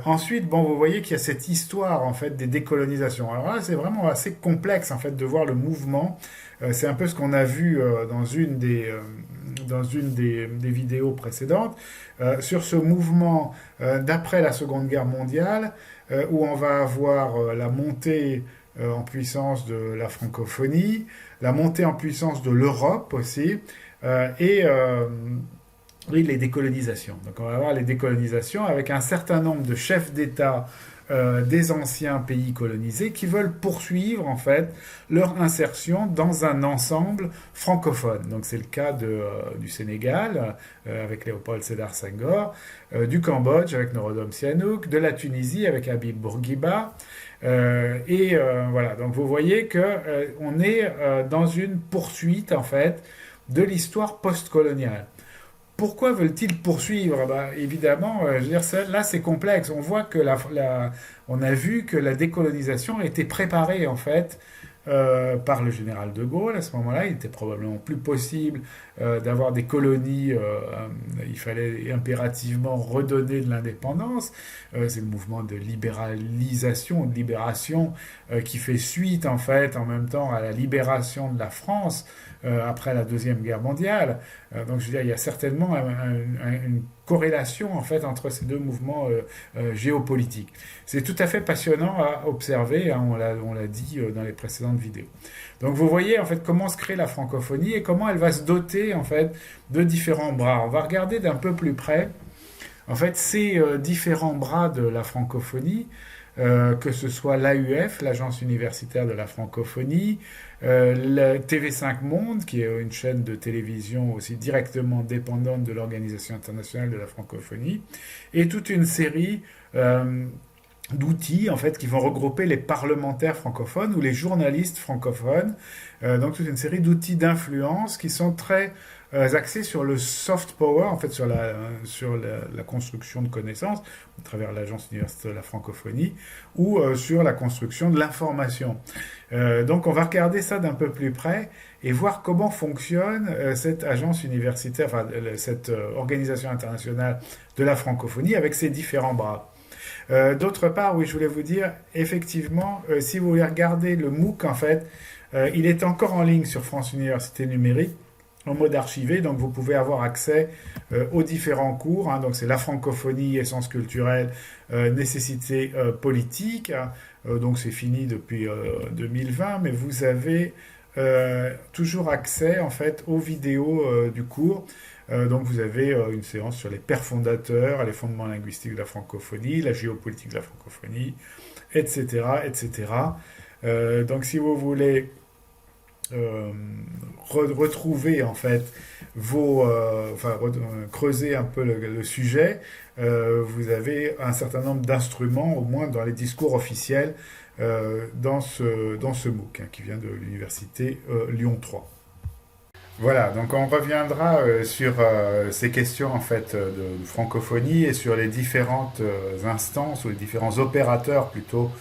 Ensuite, bon, vous voyez qu'il y a cette histoire en fait des décolonisations. Alors là, c'est vraiment assez complexe en fait de voir le mouvement. C'est un peu ce qu'on a vu dans une des vidéos précédentes sur ce mouvement d'après la Seconde Guerre mondiale, où on va avoir la montée en puissance de la francophonie, la montée en puissance de l'Europe aussi, et oui, les décolonisations. Donc on va avoir les décolonisations avec un certain nombre de chefs d'État des anciens pays colonisés qui veulent poursuivre en fait leur insertion dans un ensemble francophone. Donc c'est le cas du Sénégal avec Léopold Sédar Senghor, du Cambodge avec Norodom Sihanouk, de la Tunisie avec Habib Bourguiba. Voilà, donc vous voyez que on est dans une poursuite en fait de l'histoire postcoloniale. Pourquoi veulent-ils poursuivre? Évidemment, je veux dire, là c'est complexe. On voit que on a vu que la décolonisation a été préparée en fait par le général de Gaulle. À ce moment-là, il était probablement plus possible d'avoir des colonies. Il fallait impérativement redonner de l'indépendance. C'est le mouvement de libéralisation, de libération qui fait suite en fait en même temps à la libération de la France après la Deuxième Guerre mondiale. Donc je veux dire, il y a certainement une corrélation en fait entre ces deux mouvements géopolitiques. C'est tout à fait passionnant à observer, hein, on l'a dit dans les précédentes vidéos. Donc vous voyez en fait comment se crée la francophonie et comment elle va se doter en fait de différents bras. On va regarder d'un peu plus près en fait ces différents bras de la francophonie. Que ce soit l'AUF, l'Agence universitaire de la francophonie, le TV5 Monde, qui est une chaîne de télévision aussi directement dépendante de l'Organisation internationale de la francophonie, et toute une série d'outils en fait qui vont regrouper les parlementaires francophones ou les journalistes francophones, donc toute une série d'outils d'influence qui sont très axés sur le soft power, en fait sur la construction de connaissances à travers l'Agence universitaire de la francophonie ou sur la construction de l'information. Donc on va regarder ça d'un peu plus près et voir comment fonctionne cette agence universitaire, enfin cette organisation internationale de la francophonie avec ses différents bras. D'autre part, oui, je voulais vous dire, effectivement, si vous voulez regarder le MOOC, en fait, il est encore en ligne sur France Université Numérique, en mode archivé, donc vous pouvez avoir accès aux différents cours, hein, donc c'est la francophonie, essence culturelle, nécessité politique, hein, donc c'est fini depuis 2020, mais vous avez toujours accès en fait aux vidéos du cours. Donc vous avez une séance sur les pères fondateurs, les fondements linguistiques de la francophonie, la géopolitique de la francophonie, etc. etc. Donc si vous voulez retrouver en fait creuser un peu le sujet, vous avez un certain nombre d'instruments, au moins dans les discours officiels, dans ce MOOC hein, qui vient de l'université Lyon 3. Voilà, donc on reviendra sur ces questions en fait de francophonie et sur les différentes instances ou les différents opérateurs plutôt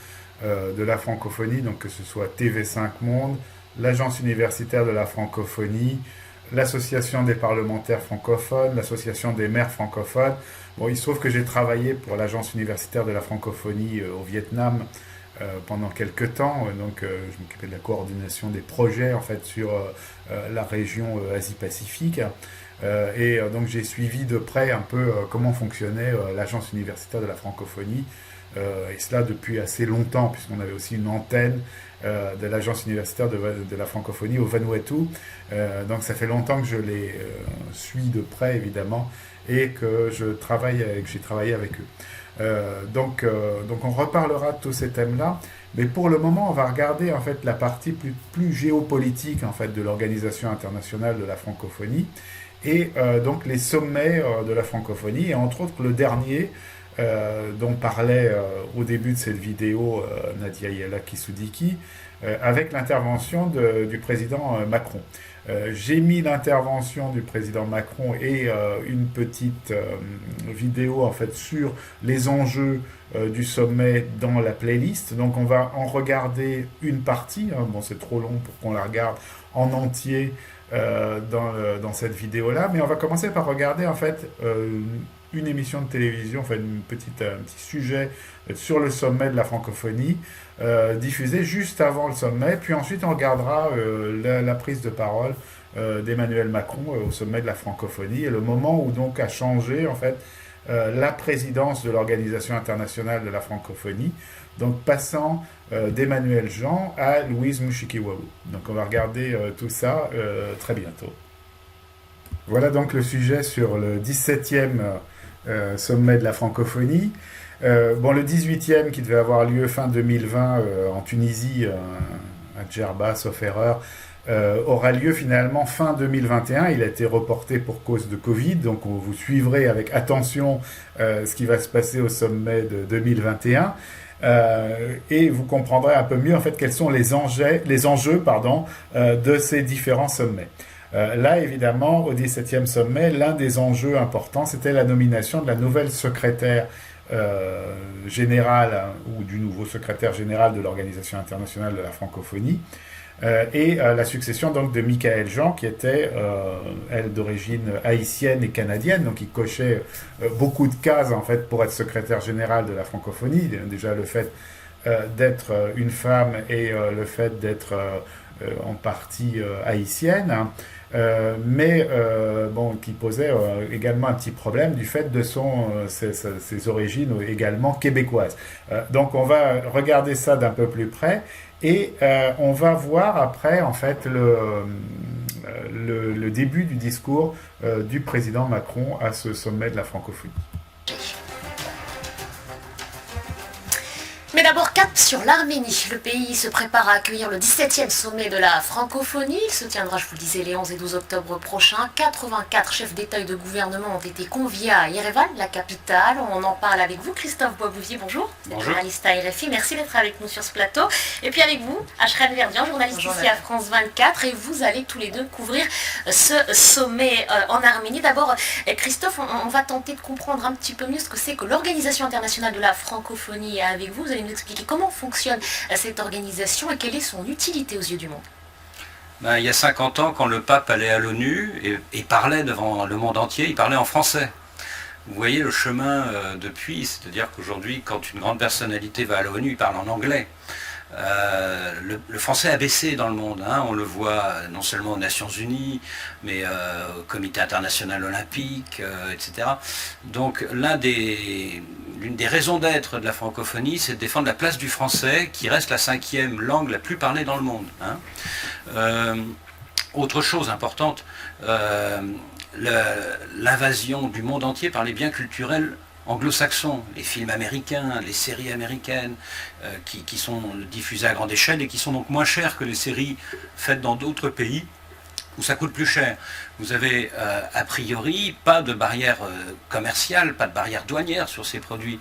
de la francophonie, donc que ce soit TV5 Monde, l'Agence universitaire de la francophonie, l'Association des parlementaires francophones, l'Association des maires francophones. Bon, il se trouve que j'ai travaillé pour l'Agence universitaire de la francophonie au Vietnam pendant quelques temps. Donc, je m'occupais de la coordination des projets en fait sur la région Asie-Pacifique. Donc, j'ai suivi de près un peu comment fonctionnait l'agence universitaire de la francophonie. Et cela depuis assez longtemps, puisqu'on avait aussi une antenne de l'agence universitaire de la francophonie au Vanuatu. Donc ça fait longtemps que je les suis de près, évidemment, et que j'ai travaillé avec eux. Donc on reparlera de tous ces thèmes-là, mais pour le moment, on va regarder en fait la partie plus géopolitique en fait de l'Organisation internationale de la francophonie, et donc les sommets de la francophonie, et entre autres le dernier, dont parlait au début de cette vidéo Nadia Yala Kisudiki, avec l'intervention du président Macron. J'ai mis l'intervention du président Macron et une petite vidéo en fait sur les enjeux du sommet dans la playlist. Donc on va en regarder une partie. Bon, c'est trop long pour qu'on la regarde en entier dans cette vidéo-là, mais on va commencer par regarder en fait une émission de télévision, enfin un petit sujet sur le sommet de la francophonie, diffusé juste avant le sommet, puis ensuite on regardera la prise de parole d'Emmanuel Macron au sommet de la francophonie, et le moment où donc a changé en fait la présidence de l'Organisation internationale de la francophonie, donc passant d'Emmanuel Jean à Louise Mushikiwabo. Donc on va regarder tout ça très bientôt. Voilà donc le sujet sur le 17e sommet de la francophonie. Le 18e qui devait avoir lieu fin 2020 en Tunisie, à Djerba, sauf erreur, aura lieu finalement fin 2021. Il a été reporté pour cause de Covid, donc vous suivrez avec attention ce qui va se passer au sommet de 2021. Et vous comprendrez un peu mieux en fait quels sont les enjeux de ces différents sommets. Là, évidemment, au 17e sommet, l'un des enjeux importants, c'était la nomination de la nouvelle secrétaire générale ou du nouveau secrétaire général de l'Organisation internationale de la francophonie, et la succession donc de Michaëlle Jean, qui était, elle, d'origine haïtienne et canadienne, donc qui cochait beaucoup de cases en fait pour être secrétaire général de la francophonie. Déjà le fait d'être une femme et le fait d'être en partie haïtienne, qui posait également un petit problème du fait de ses origines également québécoises. Donc on va regarder ça d'un peu plus près, et on va voir après en fait le début du discours du président Macron à ce sommet de la francophonie. Mais d'abord, cap sur l'Arménie. Le pays se prépare à accueillir le 17e sommet de la francophonie. Il se tiendra, je vous le disais, les 11 et 12 octobre prochains. 84 chefs d'État et de gouvernement ont été conviés à Yerevan, la capitale. On en parle avec vous, Christophe Boisbouvier, bonjour. Bonjour. Journaliste à RFI, merci d'être avec nous sur ce plateau. Et puis avec vous, Ashrène Verdian, journaliste Bonjour, ici à France 24. Et vous allez tous les deux couvrir ce sommet en Arménie. D'abord, Christophe, on va tenter de comprendre un petit peu mieux ce que c'est que l'Organisation internationale de la francophonie. Avec vous, vous allez nous expliquer comment fonctionne cette organisation et quelle est son utilité aux yeux du monde. Il y a 50 ans, quand le pape allait à l'ONU et parlait devant le monde entier, il parlait en français. Vous voyez le chemin depuis, c'est-à-dire qu'aujourd'hui, quand une grande personnalité va à l'ONU, il parle en anglais. Le français a baissé dans le monde, hein, on le voit non seulement aux Nations Unies, mais au Comité international olympique, etc. Donc l'une des raisons d'être de la francophonie, c'est de défendre la place du français, qui reste la 5e langue la plus parlée dans le monde. Hein. Autre chose importante, l'invasion du monde entier par les biens culturels anglo-saxons, les films américains, les séries américaines qui sont diffusées à grande échelle et qui sont donc moins chères que les séries faites dans d'autres pays où ça coûte plus cher. Vous avez a priori pas de barrière commerciale, pas de barrière douanière sur ces produits,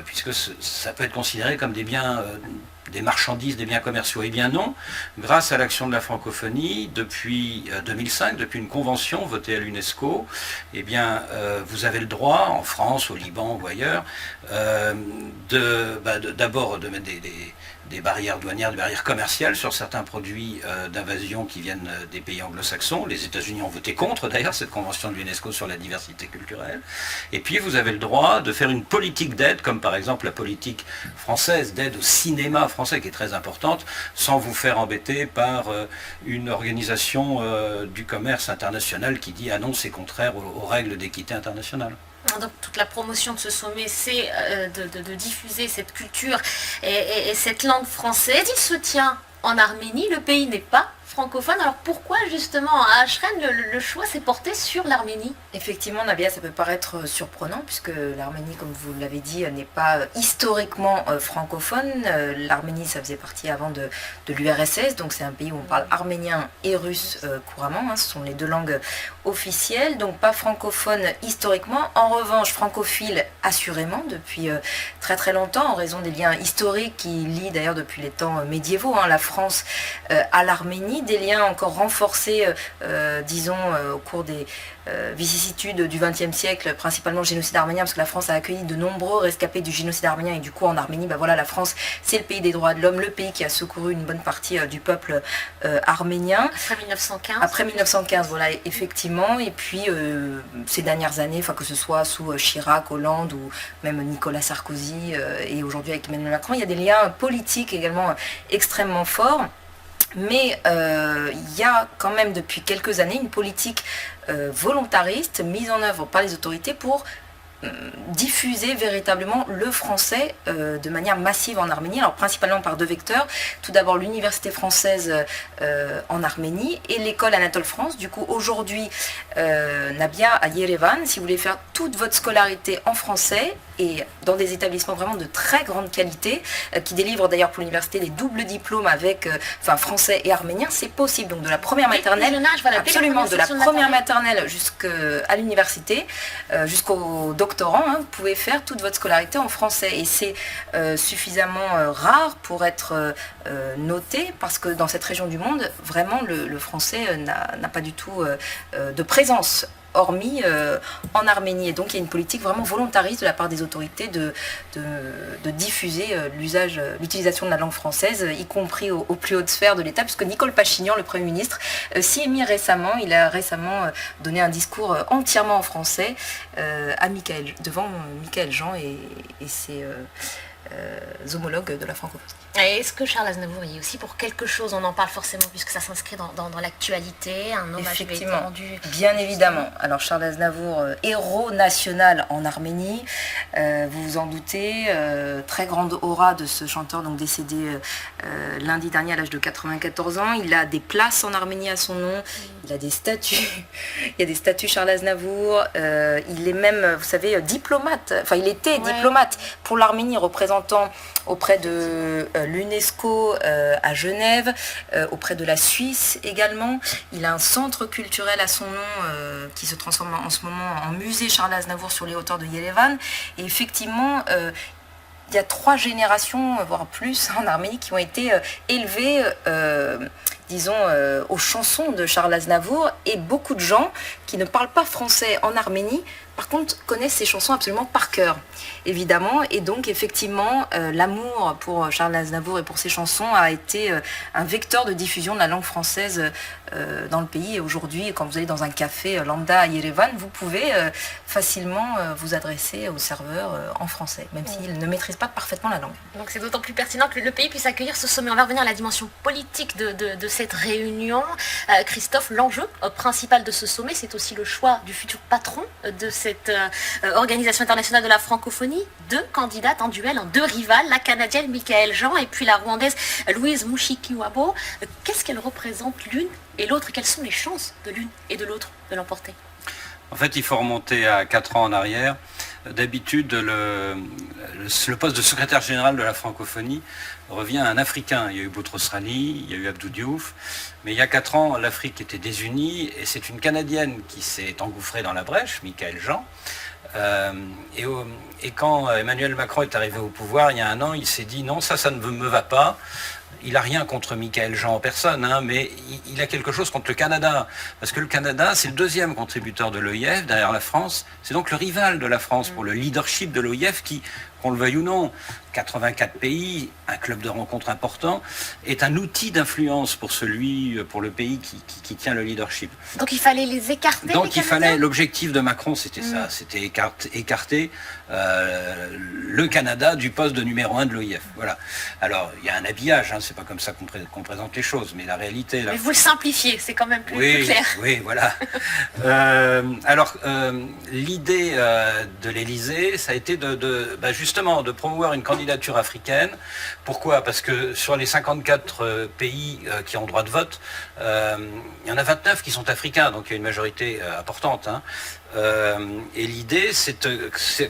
puisque ça peut être considéré comme des biens, des marchandises, des biens commerciaux. Eh bien non, grâce à l'action de la francophonie, depuis 2005, depuis une convention votée à l'UNESCO, eh bien vous avez le droit, en France, au Liban ou ailleurs, d'abord de mettre des barrières douanières, des barrières commerciales sur certains produits d'invasion qui viennent des pays anglo-saxons. Les États-Unis ont voté voté contre d'ailleurs cette convention de l'UNESCO sur la diversité culturelle. Et puis vous avez le droit de faire une politique d'aide, comme par exemple la politique française d'aide au cinéma français, qui est très importante, sans vous faire embêter par une organisation du commerce international qui dit « Ah non, c'est contraire aux règles d'équité internationale ». Donc toute la promotion de ce sommet, c'est de diffuser cette culture et cette langue française. Il se tient en Arménie, le pays n'est pas francophone. Alors pourquoi justement à Ashreen le choix s'est porté sur l'Arménie? Effectivement, Nabila, ça peut paraître surprenant puisque l'Arménie, comme vous l'avez dit, n'est pas historiquement francophone. L'Arménie, ça faisait partie avant de l'URSS, donc c'est un pays où on parle arménien et russe couramment. Hein, ce sont les deux langues officielles, donc pas francophone historiquement. En revanche, francophile assurément depuis très très longtemps en raison des liens historiques qui lient d'ailleurs depuis les temps médiévaux hein, la France à l'Arménie. Des liens encore renforcés, disons, au cours des vicissitudes du XXe siècle, principalement le génocide arménien, parce que la France a accueilli de nombreux rescapés du génocide arménien, et du coup en Arménie, ben voilà, la France, c'est le pays des droits de l'homme, le pays qui a secouru une bonne partie du peuple arménien. Après 1915. Après 1915, voilà, effectivement, et puis ces dernières années, que ce soit sous Chirac, Hollande, ou même Nicolas Sarkozy, et aujourd'hui avec Emmanuel Macron, il y a des liens politiques également extrêmement forts. Mais il y a quand même depuis quelques années une politique volontariste mise en œuvre par les autorités pour diffuser véritablement le français de manière massive en Arménie, alors principalement par deux vecteurs. Tout d'abord l'université française en Arménie et l'école Anatole France. Du coup aujourd'hui, Nabia, à Yerevan, si vous voulez faire toute votre scolarité en français et dans des établissements vraiment de très grande qualité, qui délivrent d'ailleurs pour l'université des doubles diplômes avec français et arménien, c'est possible. Donc de la première maternelle, absolument, de la première maternelle jusqu'à l'université, jusqu'au doctorant, hein, vous pouvez faire toute votre scolarité en français. Et c'est suffisamment rare pour être noté, parce que dans cette région du monde, vraiment le français n'a pas du tout de présence, hormis en Arménie. Et donc il y a une politique vraiment volontariste de la part des autorités de diffuser l'utilisation de la langue française, y compris aux plus hautes sphères de l'État, puisque Nicole Pachinian, le Premier ministre, s'y est mis récemment. Il a récemment donné un discours entièrement en français devant Michaël Jean et ses homologues de la francophonie. Et est-ce que Charles Aznavour y est aussi pour quelque chose? On en parle forcément puisque ça s'inscrit dans l'actualité, un hommage lui a été rendu. Bien évidemment. Alors Charles Aznavour, héros national en Arménie, vous vous en doutez, très grande aura de ce chanteur donc décédé lundi dernier à l'âge de 94 ans. Il a des places en Arménie à son nom, il a des statues, il y a des statues Charles Aznavour, il est même, vous savez, diplomate, il était diplomate pour l'Arménie, représentant auprès de l'UNESCO à Genève, auprès de la Suisse également. Il a un centre culturel à son nom qui se transforme en ce moment en musée Charles Aznavour sur les hauteurs de Yerevan. Et effectivement, il y a 3 générations, voire plus, en Arménie, qui ont été élevées, disons, aux chansons de Charles Aznavour, et beaucoup de gens qui ne parlent pas français en Arménie, par contre, connaissent ces chansons absolument par cœur, évidemment. Et donc, effectivement, l'amour pour Charles Aznavour et pour ses chansons a été un vecteur de diffusion de la langue française dans le pays. Et aujourd'hui, quand vous allez dans un café lambda à Yerevan, vous pouvez facilement vous adresser au serveur en français, même s'il ne maîtrise pas parfaitement la langue. Donc c'est d'autant plus pertinent que le pays puisse accueillir ce sommet. On va revenir à la dimension politique de cette réunion. Christophe, l'enjeu principal de ce sommet, c'est aussi le choix du futur patron de cette organisation internationale de la francophonie. 2 candidates en duel, en 2 rivales, la canadienne Michaël Jean et puis la rwandaise Louise Mushikiwabo. Qu'est-ce qu'elles représentent l'une et l'autre? Quelles sont les chances de l'une et de l'autre de l'emporter? En fait, il faut remonter à 4 ans en arrière. D'habitude, le poste de secrétaire général de la francophonie revient à un Africain. Il y a eu Boutros Ghali, il y a eu Abdou Diouf, mais il y a 4 ans, l'Afrique était désunie, et c'est une Canadienne qui s'est engouffrée dans la brèche, Michaël Jean. Et quand Emmanuel Macron est arrivé au pouvoir, il y a 1 an, il s'est dit non, ça ne me va pas. il n'a rien contre Michaël Jean en personne, hein, mais il a quelque chose contre le Canada. Parce que le Canada, c'est le deuxième contributeur de l'OIF, derrière la France. C'est donc le rival de la France pour le leadership de l'OIF qui, qu'on le veuille ou non, 84 pays, un club de rencontres important, est un outil d'influence pour le pays qui tient le leadership. Donc il fallait les écarter. Donc l'objectif de Macron, c'était ça, c'était écarter le Canada du poste de numéro 1 de l'OIF. Voilà. Alors il y a un habillage, hein, c'est pas comme ça qu'on présente les choses, mais la réalité. Mais vous le simplifiez, c'est quand même plus clair. Oui, voilà. L'idée de l'Élysée, ça a été justement de promouvoir une candidature africaine. Pourquoi? Parce que sur les 54 pays qui ont droit de vote, il y en a 29 qui sont africains, donc il y a une majorité importante. Hein. Et l'idée, c'est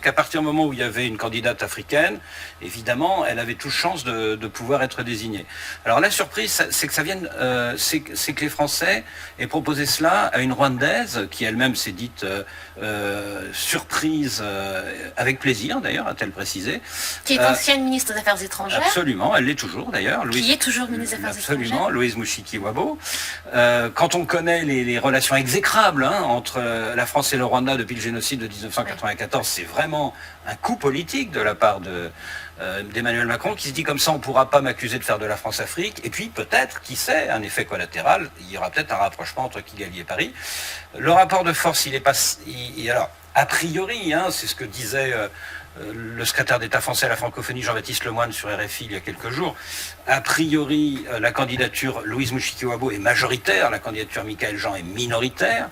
qu'à partir du moment où il y avait une candidate africaine, évidemment, elle avait toute chance de pouvoir être désignée. Alors la surprise, c'est que ça vienne, c'est que les Français aient proposé cela à une Rwandaise qui elle-même s'est dite surprise, avec plaisir d'ailleurs, a-t-elle précisé. Qui est ancienne ministre des Affaires étrangères. Absolument, elle l'est toujours d'ailleurs. Qui est toujours ministre des Affaires étrangères. Absolument, Louise Mushikiwabo. Quand on connaît les relations exécrables entre la France et le Rwanda depuis le génocide de 1994, c'est vraiment un coup politique de la part d'Emmanuel Macron qui se dit comme ça on ne pourra pas m'accuser de faire de la France-Afrique, et puis peut-être, qui sait, un effet collatéral, il y aura peut-être un rapprochement entre Kigali et Paris. Le rapport de force, il est pas... alors, a priori, hein, c'est ce que disait le secrétaire d'État français à la francophonie, Jean-Baptiste Lemoyne, sur RFI il y a quelques jours. A priori, la candidature Louise Mushikiwabo est majoritaire, la candidature Michaël Jean est minoritaire.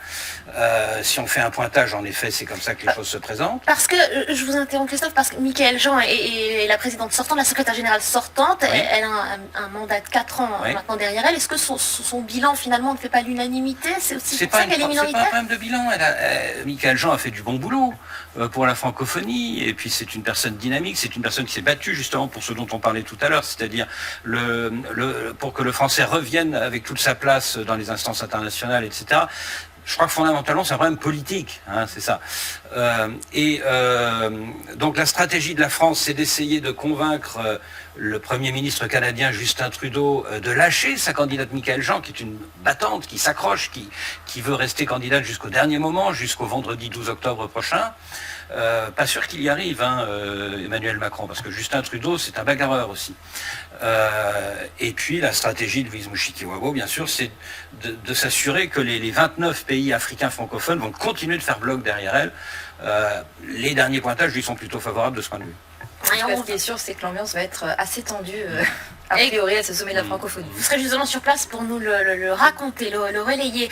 Si on fait un pointage, en effet, c'est comme ça que les choses se présentent. Parce que, je vous interromps Christophe, parce que Michaël Jean est la présidente sortante, la secrétaire générale sortante, oui. Elle a un mandat de 4 ans maintenant derrière elle. Est-ce que son bilan, finalement, ne fait pas l'unanimité? C'est aussi pour ça qu'elle est minoritaire? C'est pas un problème de bilan. Michaël Jean a fait du bon boulot pour la francophonie, et puis c'est une personne dynamique, c'est une personne qui s'est battue justement pour ce dont on parlait tout à l'heure, c'est-à-dire pour que le français revienne avec toute sa place dans les instances internationales, etc. Je crois que fondamentalement, c'est un problème politique, hein, c'est ça. Donc la stratégie de la France, c'est d'essayer de convaincre le Premier ministre canadien Justin Trudeau de lâcher sa candidate Michaël Jean, qui est une battante, qui s'accroche, qui veut rester candidate jusqu'au dernier moment, jusqu'au vendredi 12 octobre prochain. Pas sûr qu'il y arrive, hein, Emmanuel Macron, parce que Justin Trudeau, c'est un bagarreur aussi. Et puis la stratégie de Louise Mushikiwabo, bien sûr, c'est de s'assurer que les 29 pays africains francophones vont continuer de faire bloc derrière elle. Les derniers pointages lui sont plutôt favorables de ce point de vue. Ce qui est sûr, c'est que l'ambiance va être assez tendue, a priori, à ce sommet de la francophonie. Vous serez justement sur place pour nous le raconter, le relayer.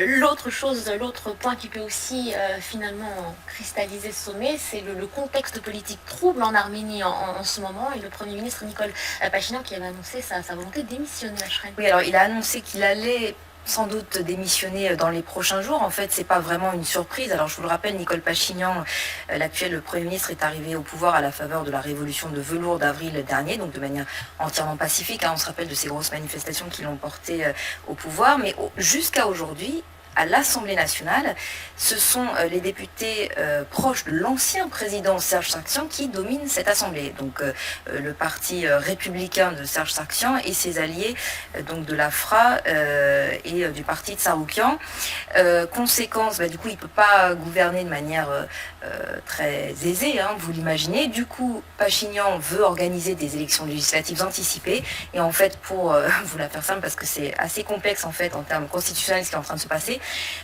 L'autre point qui peut aussi finalement cristalliser ce sommet, c'est le contexte politique trouble en Arménie en ce moment, et le Premier ministre Nicole Pachinian qui avait annoncé sa volonté de démissionner à Shrine. Oui, alors il a annoncé qu'il allait sans doute démissionner dans les prochains jours. En fait, c'est pas vraiment une surprise. Alors, je vous le rappelle, Nicole Pachinian, l'actuel Premier ministre, est arrivé au pouvoir à la faveur de la révolution de velours d'avril dernier, donc de manière entièrement pacifique. On se rappelle de ces grosses manifestations qui l'ont porté au pouvoir. Mais jusqu'à aujourd'hui, à l'Assemblée nationale, ce sont les députés proches de l'ancien président Serge Sarkisian qui dominent cette Assemblée. Donc le parti républicain de Serge Sarkisian et ses alliés donc de l'AFRA et du parti de Tsaroukian. Conséquence, du coup, il ne peut pas gouverner de manière très aisée, hein, vous l'imaginez. Du coup, Pachinian veut organiser des élections législatives anticipées. Et en fait, pour vous la faire simple, parce que c'est assez complexe en fait en termes constitutionnels ce qui est en train de se passer,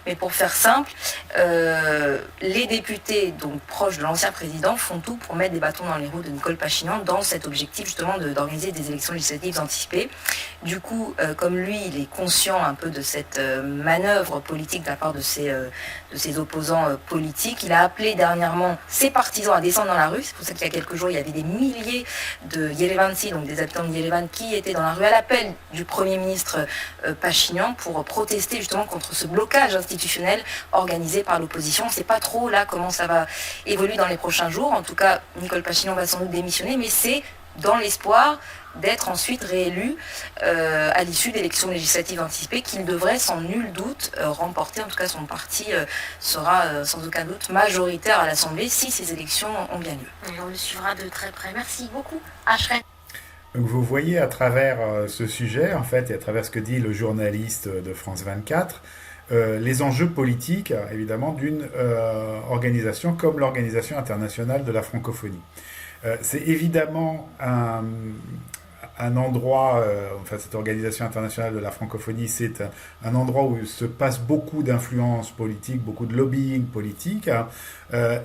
mais pour faire simple, les députés donc proches de l'ancien président font tout pour mettre des bâtons dans les roues de Nicole Pachinian dans cet objectif justement d'organiser des élections législatives anticipées. Du coup, comme lui, il est conscient un peu de cette manœuvre politique de la part de ses opposants politiques, il a appelé dernièrement ses partisans à descendre dans la rue. C'est pour ça qu'il y a quelques jours, il y avait des milliers de Yerevanci, donc des habitants de Yerevan, qui étaient dans la rue à l'appel du Premier ministre Pachinian pour protester justement contre ce blocage institutionnel organisé par l'opposition. On ne sait pas trop là comment ça va évoluer dans les prochains jours. En tout cas, Nicole Pachinian va sans doute démissionner, mais c'est dans l'espoir d'être ensuite réélu à l'issue d'élections législatives anticipées qu'il devrait sans nul doute remporter. En tout cas, son parti sera sans aucun doute majoritaire à l'Assemblée si ces élections ont bien lieu. Et on le suivra de très près. Merci beaucoup, Ashreen. Donc vous voyez à travers ce sujet, en fait, et à travers ce que dit le journaliste de France 24, les enjeux politiques, évidemment, d'une organisation comme l'Organisation internationale de la francophonie. C'est évidemment un endroit, enfin cette organisation internationale de la francophonie, c'est un endroit où il se passe beaucoup d'influence politique, beaucoup de lobbying politique.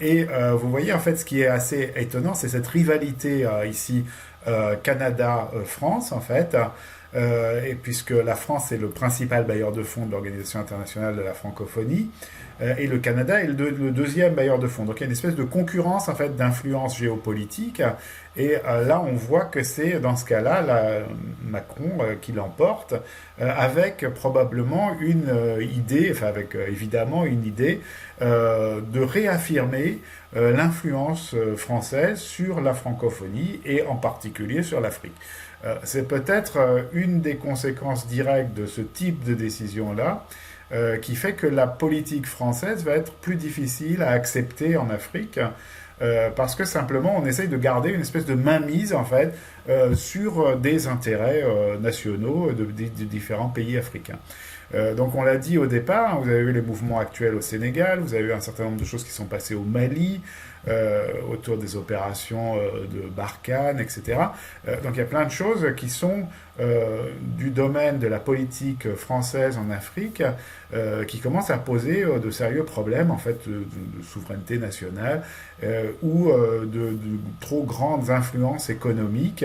Et vous voyez en fait ce qui est assez étonnant, c'est cette rivalité ici Canada-France en fait. Et puisque la France est le principal bailleur de fonds de l'Organisation internationale de la francophonie, et le Canada est le deuxième bailleur de fonds. Donc il y a une espèce de concurrence en fait d'influence géopolitique. Et là, on voit que c'est dans ce cas-là Macron qui l'emporte, avec probablement une idée, enfin avec évidemment une idée de réaffirmer l'influence française sur la francophonie et en particulier sur l'Afrique. C'est peut-être une des conséquences directes de ce type de décision-là, qui fait que la politique française va être plus difficile à accepter en Afrique, parce que simplement on essaye de garder une espèce de mainmise en fait sur des intérêts nationaux de différents pays africains. Donc on l'a dit au départ, vous avez eu les mouvements actuels au Sénégal, vous avez eu un certain nombre de choses qui sont passées au Mali, autour des opérations de Barkhane, etc. Donc il y a plein de choses qui sont du domaine de la politique française en Afrique, qui commencent à poser de sérieux problèmes en fait de souveraineté nationale ou de trop grandes influences économiques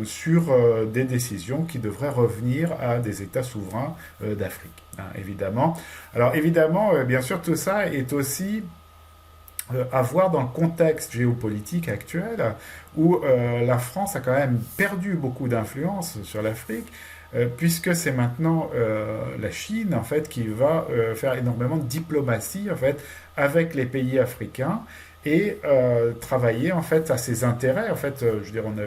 sur des décisions qui devraient revenir à des États souverains d'Afrique, hein, évidemment. Alors évidemment, bien sûr, tout ça est aussi à voir dans le contexte géopolitique actuel où la France a quand même perdu beaucoup d'influence sur l'Afrique, puisque c'est maintenant la Chine en fait qui va faire énormément de diplomatie en fait avec les pays africains et travailler en fait à ses intérêts. En fait, je veux dire, on a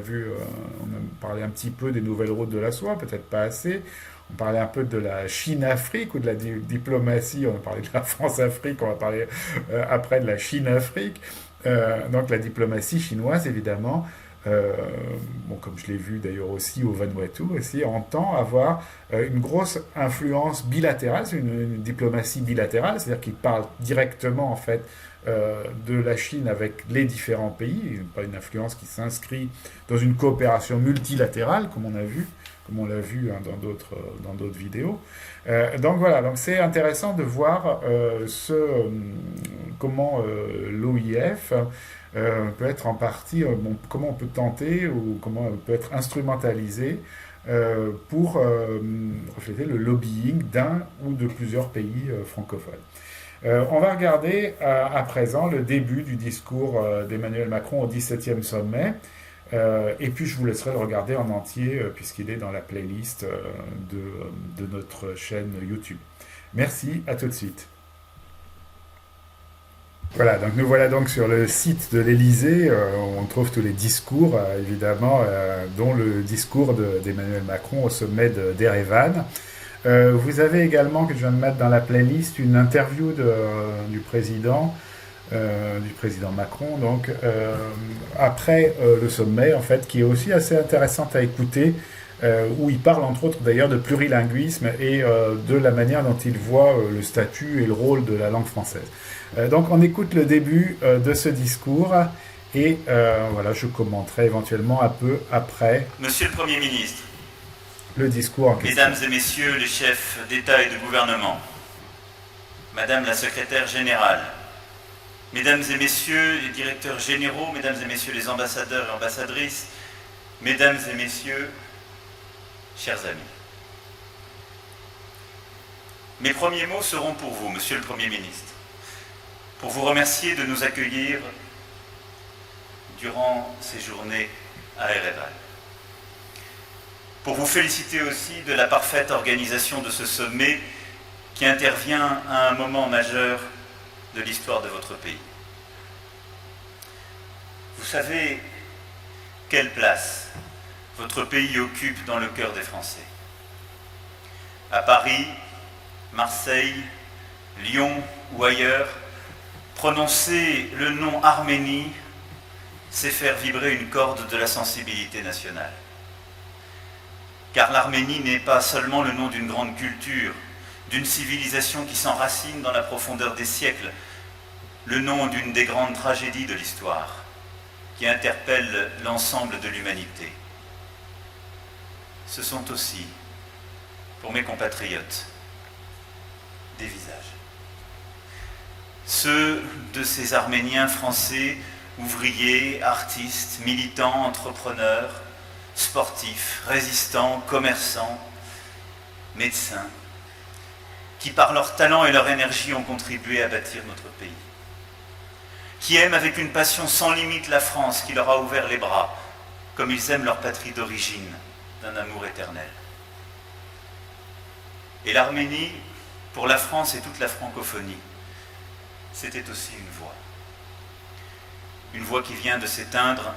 parlé un petit peu des nouvelles routes de la soie, peut-être pas assez. On parlait un peu de la Chine-Afrique ou de la diplomatie. On a parlé de la France-Afrique, on va parler après de la Chine-Afrique. Donc la diplomatie chinoise, évidemment, bon, comme je l'ai vu d'ailleurs aussi au Vanuatu, aussi, entend avoir une grosse influence bilatérale, c'est une diplomatie bilatérale, c'est-à-dire qu'il parle directement en fait de la Chine avec les différents pays, pas une influence qui s'inscrit dans une coopération multilatérale, comme on l'a vu hein, dans d'autres vidéos. Donc voilà, donc c'est intéressant de voir comment l'OIF peut être en partie, comment on peut tenter ou comment elle peut être instrumentalisée pour refléter le lobbying d'un ou de plusieurs pays francophones. On va regarder à présent le début du discours d'Emmanuel Macron au 17e sommet. Et puis je vous laisserai le regarder en entier puisqu'il est dans la playlist de notre chaîne YouTube. Merci, à tout de suite. Voilà, donc nous voilà donc sur le site de l'Élysée, où on trouve tous les discours, évidemment, dont le discours d'Emmanuel Macron au sommet d'Erevan. Vous avez également, que je viens de mettre dans la playlist, une interview du président Macron, donc après le sommet, en fait, qui est aussi assez intéressante à écouter, où il parle entre autres d'ailleurs de plurilinguisme et de la manière dont il voit le statut et le rôle de la langue française. Donc on écoute le début de ce discours et voilà, je commenterai éventuellement un peu après. Monsieur le Premier ministre, le discours en question. Mesdames et Messieurs les chefs d'État et de gouvernement, Madame la Secrétaire Générale, Mesdames et Messieurs les directeurs généraux, Mesdames et Messieurs les ambassadeurs et ambassadrices, Mesdames et Messieurs, chers amis. Mes premiers mots seront pour vous, Monsieur le Premier ministre, pour vous remercier de nous accueillir durant ces journées à Erevan. Pour vous féliciter aussi de la parfaite organisation de ce sommet qui intervient à un moment majeur de l'histoire de votre pays. Vous savez quelle place votre pays occupe dans le cœur des Français. À Paris, Marseille, Lyon ou ailleurs, prononcer le nom Arménie, c'est faire vibrer une corde de la sensibilité nationale. Car l'Arménie n'est pas seulement le nom d'une grande culture, d'une civilisation qui s'enracine dans la profondeur des siècles, le nom d'une des grandes tragédies de l'histoire, qui interpelle l'ensemble de l'humanité. Ce sont aussi, pour mes compatriotes, des visages. Ceux de ces Arméniens français, ouvriers, artistes, militants, entrepreneurs, sportifs, résistants, commerçants, médecins, qui par leur talent et leur énergie ont contribué à bâtir notre pays, qui aiment avec une passion sans limite la France qui leur a ouvert les bras, comme ils aiment leur patrie d'origine, d'un amour éternel. Et l'Arménie, pour la France et toute la francophonie, c'était aussi une voix qui vient de s'éteindre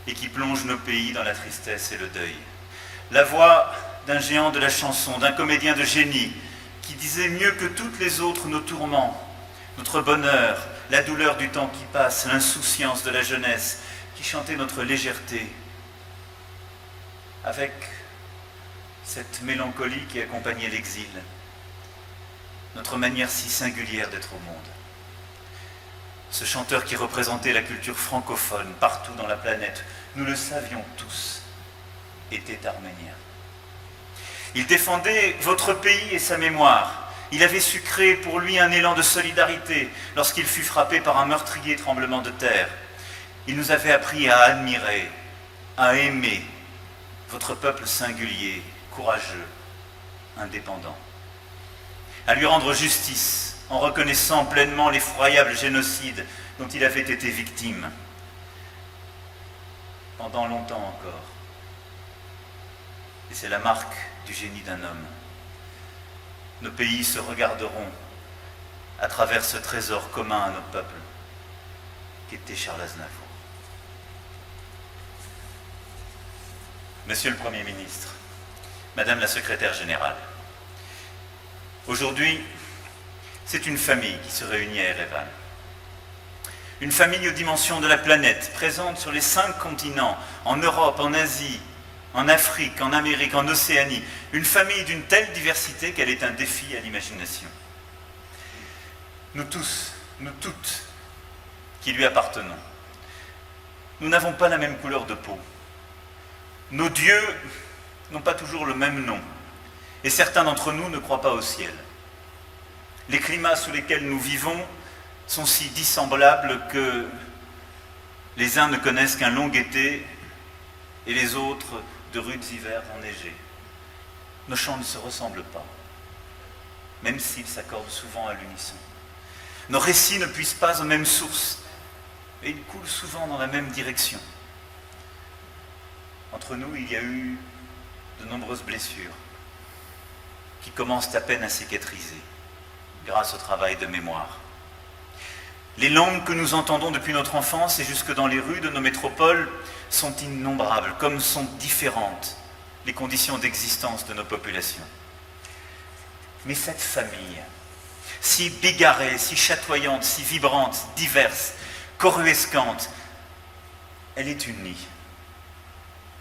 et qui plonge nos pays dans la tristesse et le deuil. La voix d'un géant de la chanson, d'un comédien de génie, qui disait mieux que toutes les autres nos tourments, notre bonheur, la douleur du temps qui passe, l'insouciance de la jeunesse, qui chantait notre légèreté, avec cette mélancolie qui accompagnait l'exil, notre manière si singulière d'être au monde. Ce chanteur qui représentait la culture francophone partout dans la planète, nous le savions tous, était arménien. Il défendait votre pays et sa mémoire. Il avait su créer pour lui un élan de solidarité lorsqu'il fut frappé par un meurtrier tremblement de terre. Il nous avait appris à admirer, à aimer votre peuple singulier, courageux, indépendant. À lui rendre justice en reconnaissant pleinement l'effroyable génocide dont il avait été victime. Pendant longtemps encore. Et c'est la marque du génie d'un homme. Nos pays se regarderont à travers ce trésor commun à nos peuples qu'était Charles Aznavour. Monsieur le Premier ministre, Madame la Secrétaire générale, aujourd'hui, c'est une famille qui se réunit à Erevan. Une famille aux dimensions de la planète, présente sur les 5 continents, en Europe, en Asie, en Afrique, en Amérique, en Océanie. Une famille d'une telle diversité qu'elle est un défi à l'imagination. Nous tous, nous toutes, qui lui appartenons, nous n'avons pas la même couleur de peau. Nos dieux n'ont pas toujours le même nom, et certains d'entre nous ne croient pas au ciel. Les climats sous lesquels nous vivons sont si dissemblables que les uns ne connaissent qu'un long été et les autres de rudes hivers enneigés. Nos chants ne se ressemblent pas, même s'ils s'accordent souvent à l'unisson. Nos récits ne puissent pas aux mêmes sources, et ils coulent souvent dans la même direction. Entre nous, il y a eu de nombreuses blessures qui commencent à peine à cicatriser grâce au travail de mémoire. Les langues que nous entendons depuis notre enfance et jusque dans les rues de nos métropoles sont innombrables, comme sont différentes les conditions d'existence de nos populations. Mais cette famille, si bigarrée, si chatoyante, si vibrante, diverse, coruscante, elle est unie.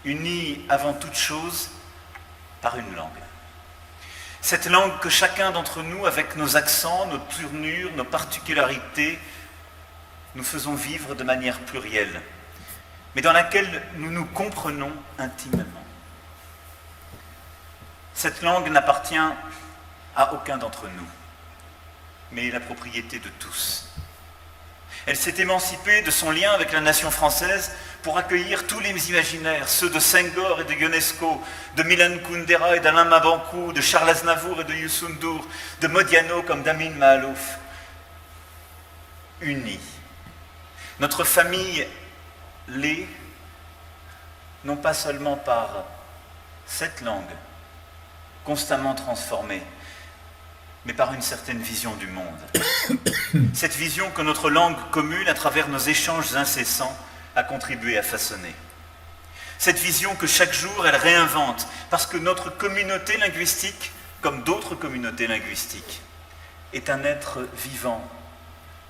Unie avant toute chose par une langue. Cette langue que chacun d'entre nous, avec nos accents, nos tournures, nos particularités, nous faisons vivre de manière plurielle, mais dans laquelle nous nous comprenons intimement. Cette langue n'appartient à aucun d'entre nous, mais est la propriété de tous. Elle s'est émancipée de son lien avec la nation française pour accueillir tous les imaginaires, ceux de Senghor et de Ionesco, de Milan Kundera et d'Alain Mabankou, de Charles Aznavour et de Youssou N'Dour, de Modiano comme d'Amin Mahalouf. Unis. Notre famille l'est, non pas seulement par cette langue, constamment transformée, mais par une certaine vision du monde. Cette vision que notre langue commune, à travers nos échanges incessants, a contribué à façonner. Cette vision que chaque jour elle réinvente, parce que notre communauté linguistique, comme d'autres communautés linguistiques, est un être vivant,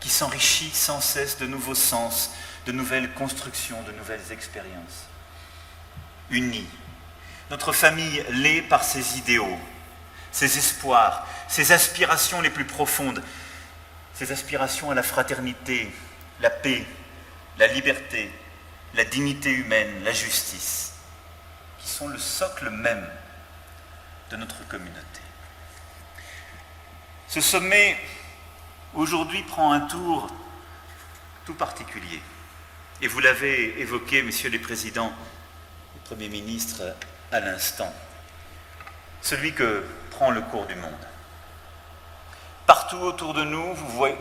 qui s'enrichit sans cesse de nouveaux sens, de nouvelles constructions, de nouvelles expériences. Unis. Notre famille l'est par ses idéaux, ses espoirs, ses aspirations les plus profondes, ses aspirations à la fraternité, la paix, la liberté, la dignité humaine, la justice, qui sont le socle même de notre communauté. Ce sommet, aujourd'hui, prend un tour tout particulier. Et vous l'avez évoqué, messieurs les présidents, le Premier ministre, à l'instant. Celui que prend le cours du monde. Partout autour de nous,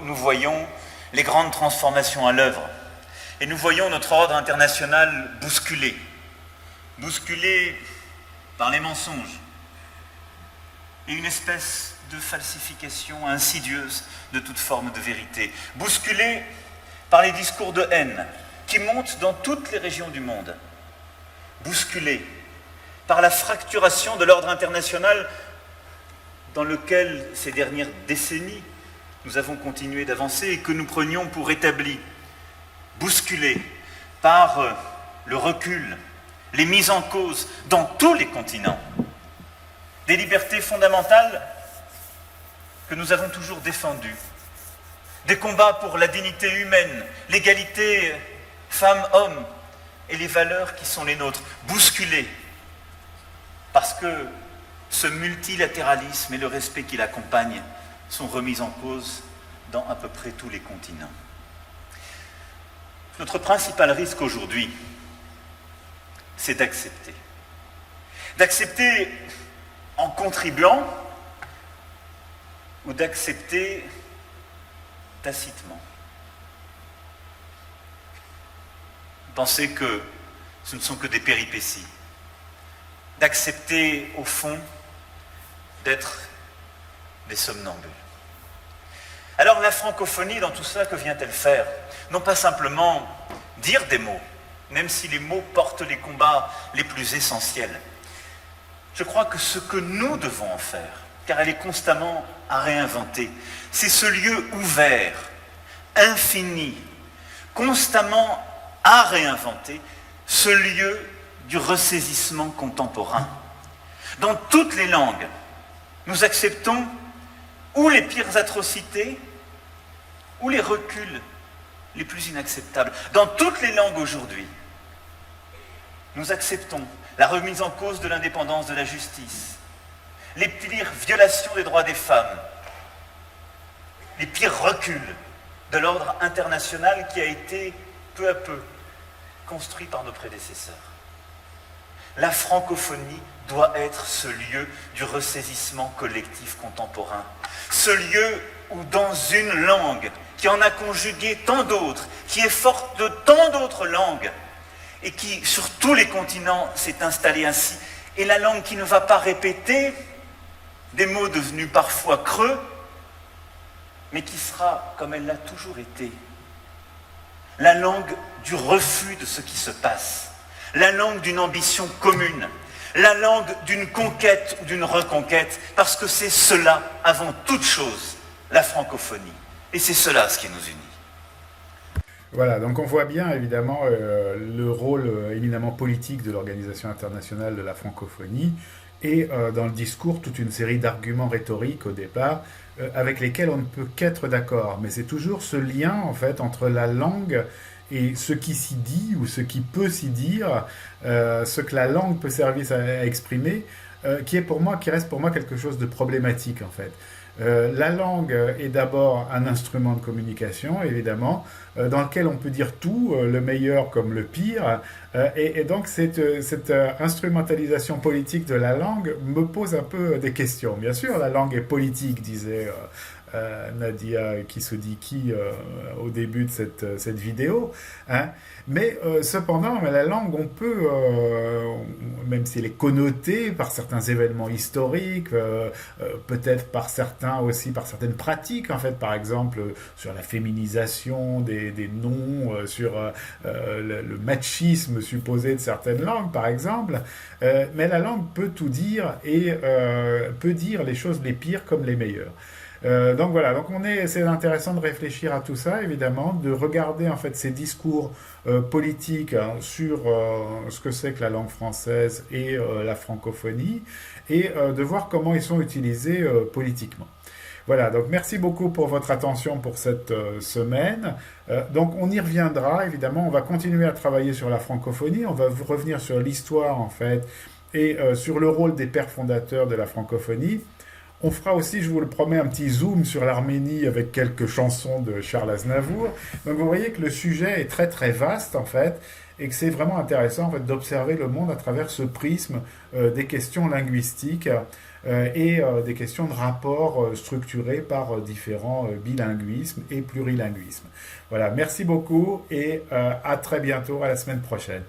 nous voyons les grandes transformations à l'œuvre. Et nous voyons notre ordre international bousculé. Bousculé par les mensonges et une espèce de falsification insidieuse de toute forme de vérité. Bousculé par les discours de haine qui montent dans toutes les régions du monde. Bousculé par la fracturation de l'ordre international dans lequel, ces dernières décennies, nous avons continué d'avancer et que nous prenions pour établi. Bousculé par le recul, les mises en cause dans tous les continents, des libertés fondamentales que nous avons toujours défendues, des combats pour la dignité humaine, l'égalité femmes-hommes et les valeurs qui sont les nôtres, bousculés parce que ce multilatéralisme et le respect qui l'accompagne sont remis en cause dans à peu près tous les continents. Notre principal risque aujourd'hui, c'est d'accepter. D'accepter en contribuant ou d'accepter tacitement. Penser que ce ne sont que des péripéties. D'accepter, au fond, d'être des somnambules. Alors la francophonie, dans tout ça, que vient-elle faire? Non pas simplement dire des mots, même si les mots portent les combats les plus essentiels. Je crois que ce que nous devons en faire, car elle est constamment à réinventer, c'est ce lieu ouvert, infini, constamment à réinventer, ce lieu du ressaisissement contemporain. Dans toutes les langues, nous acceptons ou les pires atrocités, ou les reculs les plus inacceptables. Dans toutes les langues aujourd'hui, nous acceptons la remise en cause de l'indépendance de la justice, les pires violations des droits des femmes, les pires reculs de l'ordre international qui a été peu à peu construit par nos prédécesseurs. La francophonie doit être ce lieu du ressaisissement collectif contemporain, ce lieu où dans une langue qui en a conjugué tant d'autres, qui est forte de tant d'autres langues, et qui sur tous les continents s'est installée ainsi, et la langue qui ne va pas répéter des mots devenus parfois creux, mais qui sera, comme elle l'a toujours été, la langue du refus de ce qui se passe, la langue d'une ambition commune, la langue d'une conquête ou d'une reconquête, parce que c'est cela, avant toute chose, la francophonie. Et c'est cela ce qui nous unit. Voilà, donc on voit bien évidemment le rôle éminemment politique de l'Organisation internationale de la francophonie et dans le discours toute une série d'arguments rhétoriques au départ avec lesquels on ne peut qu'être d'accord. Mais c'est toujours ce lien en fait entre la langue et ce qui s'y dit ou ce qui peut s'y dire, ce que la langue peut servir à exprimer, qui reste pour moi quelque chose de problématique en fait. La langue est d'abord un instrument de communication, évidemment, dans lequel on peut dire tout, le meilleur comme le pire, et donc cette instrumentalisation politique de la langue me pose un peu des questions. Bien sûr, la langue est politique, disait Nadia Kisodiki au début de cette vidéo, hein. Mais cependant, la langue, on peut, même si elle est connotée par certains événements historiques, peut-être par certaines pratiques, en fait, par exemple sur la féminisation des noms, sur le machisme supposé de certaines langues, par exemple, mais la langue peut tout dire et peut dire les choses les pires comme les meilleures. Donc voilà, donc c'est intéressant de réfléchir à tout ça, évidemment, de regarder en fait ces discours politiques hein, sur ce que c'est que la langue française et la francophonie, et de voir comment ils sont utilisés politiquement. Voilà, donc merci beaucoup pour votre attention pour cette semaine. Donc on y reviendra, évidemment, on va continuer à travailler sur la francophonie, on va revenir sur l'histoire en fait, et sur le rôle des pères fondateurs de la francophonie. On fera aussi, je vous le promets, un petit zoom sur l'Arménie avec quelques chansons de Charles Aznavour. Donc vous voyez que le sujet est très très vaste en fait, et que c'est vraiment intéressant en fait, d'observer le monde à travers ce prisme des questions linguistiques et des questions de rapport structurés par différents bilinguismes et plurilinguismes. Voilà, merci beaucoup et à très bientôt, à la semaine prochaine.